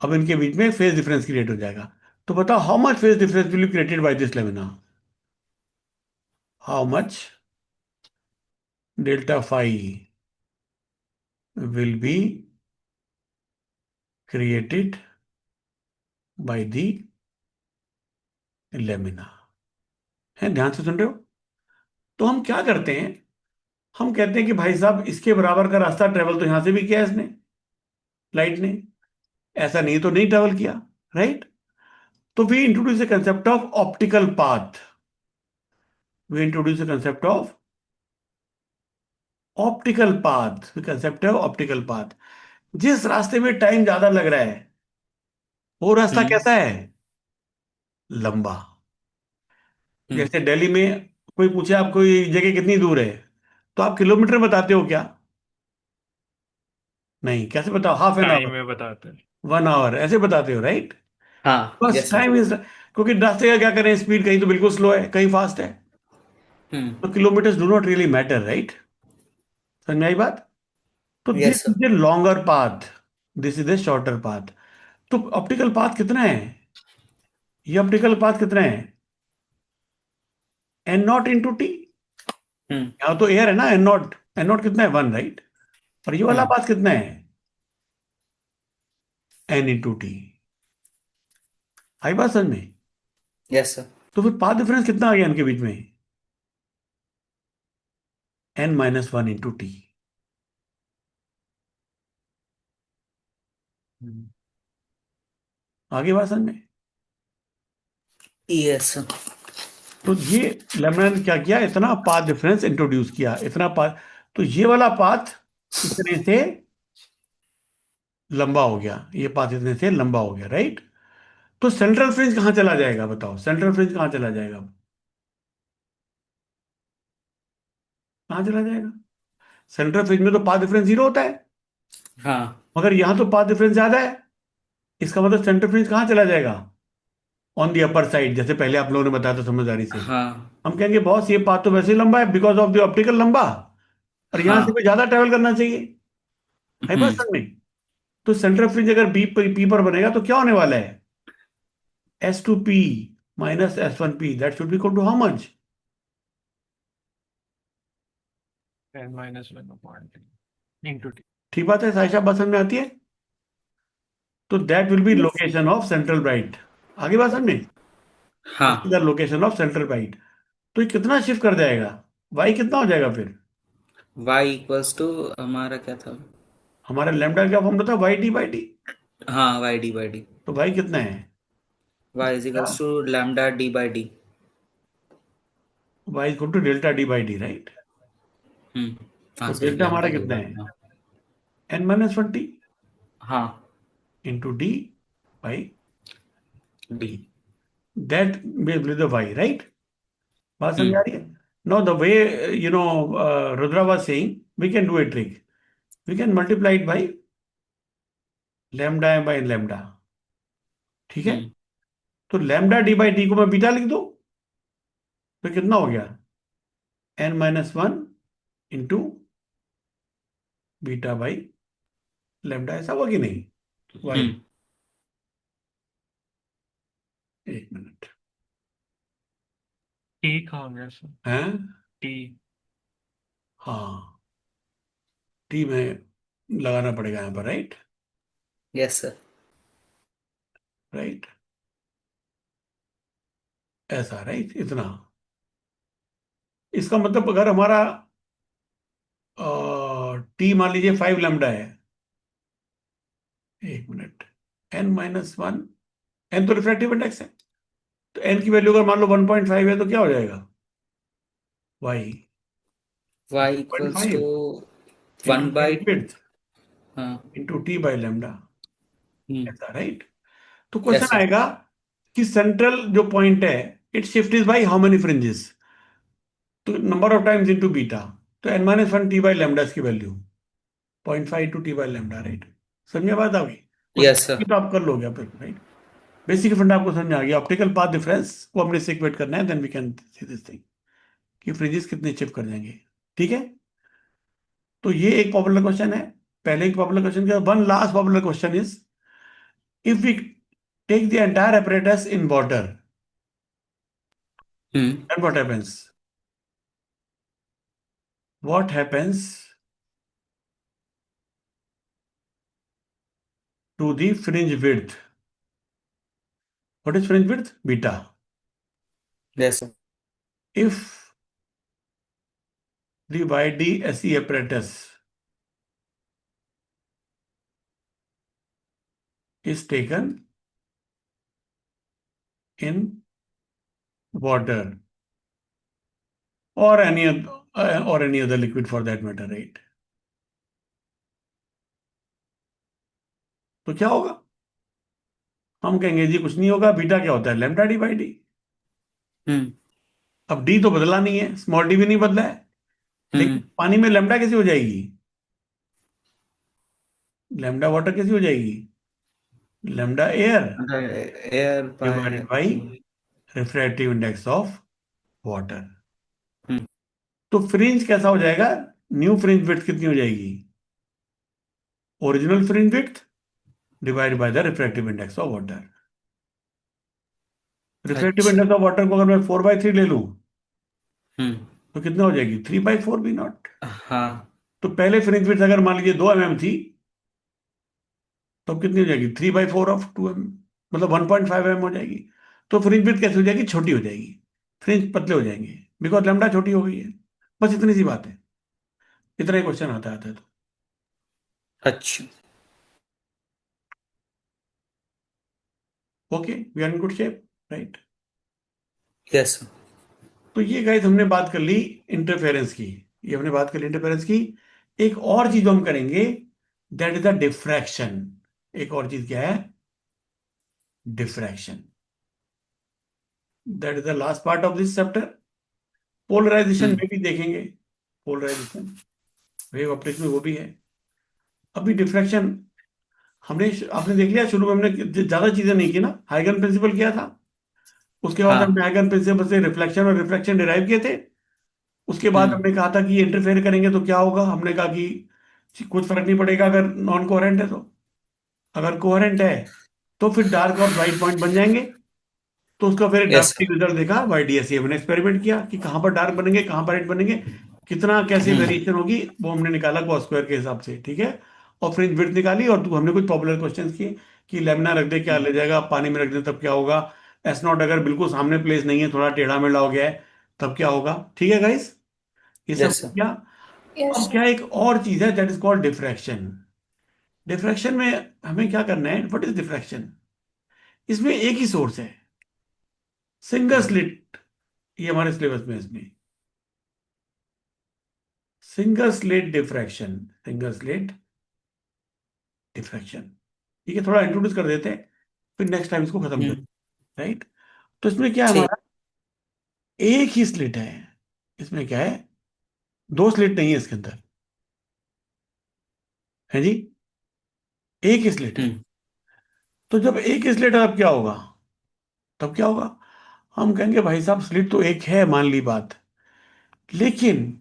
S1: अब इनके बीच में फेज डिफरेंस क्रिएट हो जाएगा, तो बताओ how much phase difference will be created by this lamina, how much delta phi will be created by the lamina, है, ध्यान से सुन रहे हो। तो हम क्या करते हैं, हम कहते हैं कि भाई साहब इसके बराबर का रास्ता ट्रेवल तो यहां से भी किया है इसने, लाइट ने, ऐसा नहीं तो नहीं ट्रेवल किया, राइट। तो we introduce the concept of optical path, we introduce the concept of optical path, concept है ऑप्टिकल पाथ, जिस रास्ते में टाइम ज्यादा लग रहा है वो रास्ता
S2: हम्म
S1: कैसा है, लंबा।
S2: हम्म
S1: जैसे दिल्ली में कोई पूछे आपको ये जगह कितनी दूर है, तो आप किलोमीटर बताते हो क्या? नहीं, कैसे बताओ? हाफ एन
S3: टाइम
S1: आवर,
S3: में बताते हैं।
S1: 1 आवर, ऐसे बताते हो, राइट?
S2: हाँ
S1: बस
S2: यस सर।
S1: टाइम इज, क्योंकि रास्ते का क्या करें, स्पीड कहीं तो बिल्कुल स्लो है, कहीं फास्ट है,
S2: हम्म
S1: तो kilometres do not really matter, right? समझ में आई बात? तो this
S2: yes sir.
S1: Is a longer path, this is a shorter path. तो ऑप्टिकल पाथ कितना है? ये ऑप्टिकल पाथ कितना है? N0 × T।
S2: हम्म
S1: यहाँ तो एयर है ना, N0, N0 कितना है? 1, राइट? और ये वाला
S2: हम्म
S1: पाथ कितना है? N × T। आई बात समझ में?
S2: Yes sir.
S1: तो फिर पाथ डिफरेंस कितना आ गया इनके बीच में? N-1 × T।
S3: हम्म।
S1: आगे बात समझ में?
S2: Yes sir.
S1: तो ये लेमड़ा ने क्या किया, इतना पाथ डिफरेंस इंट्रोड्यूस किया, इतना पाथ। तो ये वाला पाथ इतने से लंबा हो गया, ये पाथ इतने से लंबा हो गया, राइट? तो सेंट्रल फ्रिंज कहाँ चला जाएगा बताओ? सेंट्रल फ्रिंज कहाँ चला जाएगा? कहाँ चला जाएगा? सेंट्रल फ्रिंज में तो पाथ डिफरेंस 0 होता है,
S2: हाँ
S1: मगर यहां तो पाथ डिफरेंस ज्यादा है। इसका मतलब सेंट्रल फ्रिंज कहाँ चला जाएगा? ऑन दी अपर साइड, जैसे पहले आप लोगों ने बताया था समझदारी से।
S2: हाँ
S1: हम कहेंगे बॉस ये पाथ तो वैसे ही लंबा है बिकॉज ऑफ द ऑप्टिकल लंबा, और यहां से
S2: हाँ।
S1: भी ज्यादा ट्रेवल करना चाहिए। है बात
S2: हम्म
S1: समझ में? तो सेंट्रल फ्रिंज अगर पी पर बनेगा तो क्या होने वाला है? S2P - S1P, that should be equal to how much?
S3: N-1/T
S1: ठीक बात है, साइशा बात समझ में आती है? तो that will B
S4: Yes.
S1: Location of central bright. आगे बात समझ में?
S2: हाँ।
S1: This is the location of central bright. तो ये कितना शिफ्ट कर जाएगा? वाई कितना हो जाएगा फिर?
S2: y = हमारा क्या था?
S1: हमारा लैम्डा क्या फॉर्म था? YT/T।
S2: हाँ y/d।
S1: तो वाई कितना है?
S2: y = λ/d/d।
S1: Y equal to Δ/d/d, right?
S2: हाँ
S1: तो
S2: सॉरी
S1: डेल्टा हमारा
S2: लैम्डा डी
S1: कितना
S2: बाई
S1: है?
S2: हाँ।
S1: N-1T
S2: हाँ
S1: into d by
S2: d.
S1: T. That will be the y, right? बात समझ आ
S2: हम्म
S1: रही है? No the way, you know, Rudra was saying we can do a trick, we can multiply it by lambda by lambda. ठीक है?
S2: हम्म
S1: तो lambda d/d को मैं बीटा लिख दूं, तो कितना हो गया? N-1 into beta by lambda. ऐसा हुआ कि नहीं? वाई,
S2: हम्म
S1: एक मिनट।
S3: T कहाँ गया सर?
S1: हैं?
S3: T।
S1: हाँ, टी में लगाना पड़ेगा यहाँ पर, राइट?
S2: Yes sir.
S1: राइट, ऐसा, राइट, इतना। इसका मतलब अगर हमारा टी मान लीजिए 5 लैम्डा है, एक मिनट, N-1, एन तो रिफ्रैक्टिव इंडेक्स है, तो एन की वैल्यू अगर मान लो 1.5 है तो क्या हो जाएगा? Y
S2: y
S1: point five
S2: =
S1: into
S2: 1 by.
S1: Width
S2: हाँ।
S1: इंटू टी बाई लैम्डा,
S2: हम्म
S1: ऐसा, राइट? तो
S2: यस
S1: क्वेश्चन
S2: सर।
S1: आएगा कि सेंट्रल जो पॉइंट है, it shift is by how many fringes, तो number of times into beta. तो N-1 टी बाई लैम्डा इसकी value 0.5 two T by lambda, right? समझ में बात आ गई?
S2: Yes
S1: question
S2: sir.
S1: तो आप कर लोगे आप, राइट? बेसिक फंडा आपको समझ में आ गया। ऑप्टिकल पाथ डिफरेंस को हमने इक्वेट करना है, then we can see this thing कि फ्रिंजेस कितने शिफ्ट कर जाएंगे। ठीक है? तो ये एक पॉपुलर क्वेश्चन है। पहले एक पॉपुलर क्वेश्चन का one last popular question is, if we take the entire apparatus in water,
S2: hmm
S1: then what happens? What happens to the fringe width? What is fringe width? Beta.
S2: Yes sir.
S1: If the YDSE apparatus is taken in water or any other liquid for that matter, right? तो क्या होगा? हम कहेंगे जी कुछ नहीं होगा, beta क्या होता है, लैम्डा डी बाई डी।
S2: हम्म
S1: अब डी तो बदला नहीं है, स्मॉल डी भी नहीं बदला है,
S2: हम्म
S1: लेकिन पानी में लैम्डा कैसी हो जाएगी, लैम्डा वाटर कैसी हो जाएगी, lambda air
S2: air by
S1: divided by refractive index of water.
S2: Hmm
S1: तो फ्रिंज कैसा हो जाएगा, न्यू फ्रिंज विड्थ कितनी हो जाएगी, original fringe width divide by the refractive index of water. Refractive
S2: अच्छा
S1: इंडेक्स ऑफ वाटर को अगर मैं 4/3 ले लूं
S2: हम्म
S1: तो कितना हो जाएगी, 3/4 बी नॉट।
S2: हाँ
S1: तो पहले फ्रिंज विड्थ अगर मान लीजिए 2 mm थी, तो अब कितनी हो जाएगी, 3/4 ऑफ 2 mm, मतलब 1.5 mm हो जाएगी। तो फ्रिंज विड्थ कैसे हो जाएगी, छोटी हो जाएगी, फ्रिंज पतले हो जाएंगे, बिकॉज लैम्डा छोटी हो गई है। बस इतनी सी बात है, इतना ही क्वेश्चन आता है तो।
S2: अच्छा
S1: okay, we are in good shape, right.
S2: Yes
S1: तो ये गाइस हमने बात कर ली इंटरफेरेंस की, ये हमने बात कर ली इंटरफेरेंस की। एक और चीज हम करेंगे, दैट इज द डिफ्रैक्शन। एक और चीज क्या है, diffraction. That is the last part of this chapter. Polarisation
S2: hmm
S1: में भी देखेंगे, पोलराइजेशन वेव ऑप्टिक्स में वो भी है। अभी डिफ्रैक्शन हमने, आपने देख लिया शुरू में हमने ज्यादा चीजें नहीं की ना, हाइगन प्रिंसिपल किया था, उसके बाद हमने
S2: हाँ
S1: हाइगन प्रिंसिपल से रिफ्लेक्शन और रिफ्रैक्शन डिराइव किए थे। उसके बाद
S2: हम्म
S1: हमने कहा था कि इंटरफेयर करेंगे तो क्या होगा, हमने कहा कि कुछ फर्क नहीं पड़ेगा अगर नॉन कोहेरेंट है तो, अगर कोहेरेंट है तो फिर डार्क और ब्राइट पॉइंट बन जाएंगे। तो उसका फिर
S2: यस
S1: ड्राफ्टिंग रिजल्ट देखा YDSE, हमने एक्सपेरिमेंट किया कि कहाँ पर डार्क बनेंगे कहाँ पर ब्राइट बनेंगे, कितना कैसे
S2: हम्म
S1: वेरिएशन होगी, वो हमने निकाला कॉस स्क्वायर के हिसाब से, ठीक है। और फ्रिंज विड्थ निकाली, और हमने कुछ पॉपुलर क्वेश्चंस किए कि लेमिना रख दे क्या ले जाएगा, पानी में रख दे तब क्या होगा, एस नॉट अगर बिल्कुल सामने प्लेस नहीं है, थोड़ा टेढ़ा मेढ़ा हो गया है, तब क्या होगा, ठीक है गाइस, ये सब
S2: यस
S1: हो
S2: सर
S1: गया।
S4: Yes,
S1: अब
S4: sir.
S1: क्या एक और चीज है, that is called diffraction. Diffraction में हमें क्या करना है, व्हाट इज डिफ्रैक्शन, इसमें एक ही सोर्स है, सिंगल स्लिट, ये हमारे सिलेबस में है इसमें, single slit diffraction, single slit diffraction. ठीक है, थोड़ा इंट्रोड्यूस कर देते हैं, फिर नेक्स्ट टाइम इसको खत्म कर,
S2: हम्म
S1: राइट। तो इसमें क्या है
S2: ठीक
S1: हमारा, एक ही स्लिट है, इसमें क्या है, दो स्लिट नहीं है इसके अंदर, है जी, एक ही स्लिट है।
S2: हम्म
S1: तो जब एक ही स्लिट है तब क्या होगा, तब क्या होगा, हम कहेंगे भाई साहब स्लिट तो एक है, मान ली बात, लेकिन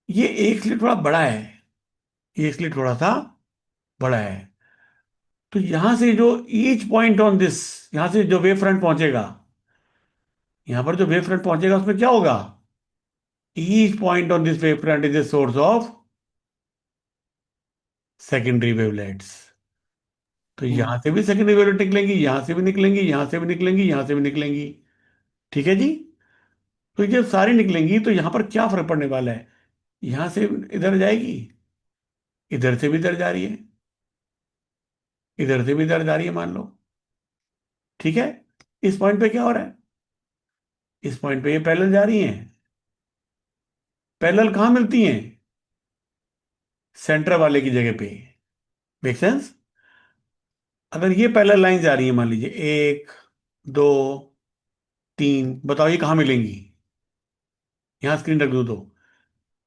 S1: ये एक स्लिट थोड़ा बड़ा है, ये स्लिट थोड़ा सा बड़ा है। तो यहां से जो ईच पॉइंट ऑन दिस, यहां से जो वेव फ्रंट पहुंचेगा, यहां पर जो वेव फ्रंट पहुंचेगा उसमें क्या होगा, each point on this wave front is a source of secondary wavelets. तो
S2: हम्म
S1: यहां से भी सेकेंडरी वेवलेट निकलेंगी, यहां से भी निकलेंगी, यहां से भी निकलेंगी, यहां से भी निकलेंगी, ठीक है जी। तो जब सारी निकलेंगी तो यहां पर क्या फर्क पड़ने वाला है, यहां से इधर जाएगी, इधर से भी इधर जा रही है, इधर से भी इधर जा रही है मान लो, ठीक है। इस पॉइंट पे क्या हो रहा है, इस पॉइंट पे ये पैरेलल जा रही हैं, पैरेलल कहाँ मिलती हैं, सेंटर वाले की जगह पे, मेक सेंस। अगर ये पैरेलल लाइन जा रही है मान लीजिए 1 2 3, बताओ ये कहाँ मिलेंगी, यहां स्क्रीन रख दो तो,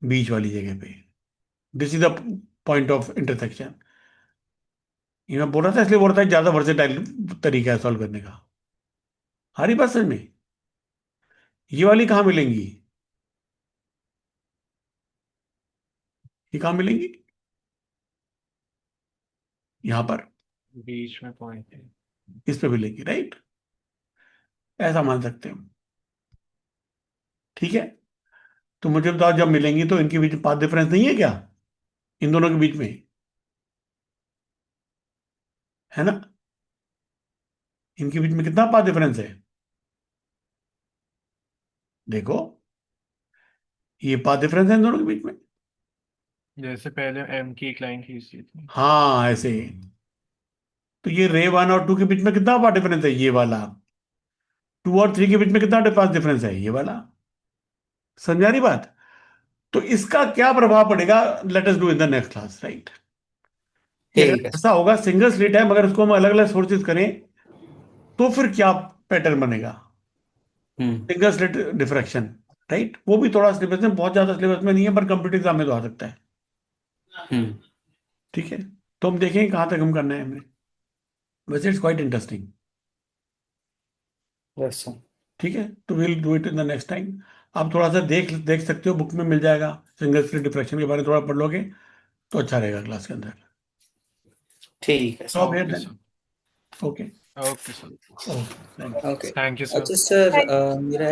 S1: बीच वाली जगह पे, this is the point of intersection. ये मैं बोल रहा था इसलिए बोल रहा था ज्यादा वर्सेटाइल तरीका है सॉल्व करने का, हरी बात समझ में, ये वाली कहाँ मिलेंगी, ये कहाँ मिलेंगी, यहां पर,
S3: बीच में पॉइंट है।
S1: इस पे मिलेंगी, राइट, ऐसा मान सकते हैं हम, ठीक है। तो मुझे बताओ जब मिलेंगी तो इनके बीच पाथ डिफरेंस नहीं है क्या, इन दोनों के बीच में, है ना, इनके बीच में कितना पाथ डिफरेंस है, देखो, ये पाथ डिफरेंस है इन दोनों के बीच में,
S3: जैसे पहले एम की एक लाइन खींची थी।
S1: हाँ ऐसे। तो ये रे 1 और 2 के बीच में कितना पाथ डिफरेंस है, ये वाला, 2 और 3 के बीच में कितना पाथ डिफरेंस है, ये वाला, समझा रही बात। तो इसका क्या प्रभाव पड़ेगा, let us do in the next class, right. कि
S2: ठीक है
S1: अगर ऐसा होगा सिंगल स्लिट है मगर उसको हम अलग अलग सोर्सेज करें, तो फिर क्या पैटर्न बनेगा?
S2: हम्म
S1: सिंगल स्लिट डिफ्रैक्शन, राइट? वो भी थोड़ा सिलेबस में, बहुत ज्यादा सिलेबस में नहीं है, पर कंप्यूटर एग्जाम में तो आ सकता है।
S2: हम्म
S1: ठीक है, तो हम देखेंगे कहाँ तक हम करना है हमें। वैसे it's quite interesting.
S2: Yes sir.
S1: ठीक है, तो will do it in the next time. आप थोड़ा सा देख देख सकते हो, बुक में मिल जाएगा। सिंगल स्लिट डिफ्रैक्शन के बारे में थोड़ा पढ़ लोगे तो अच्छा रहेगा क्लास के अंदर।
S2: ठीक है sir.
S1: Stop here
S3: okay
S1: then.
S3: Sir.
S1: Okay.
S3: Okay sir.
S1: Okay, thank you.
S2: Okay.
S3: Thank you sir.
S2: अच्छा सर, मेरा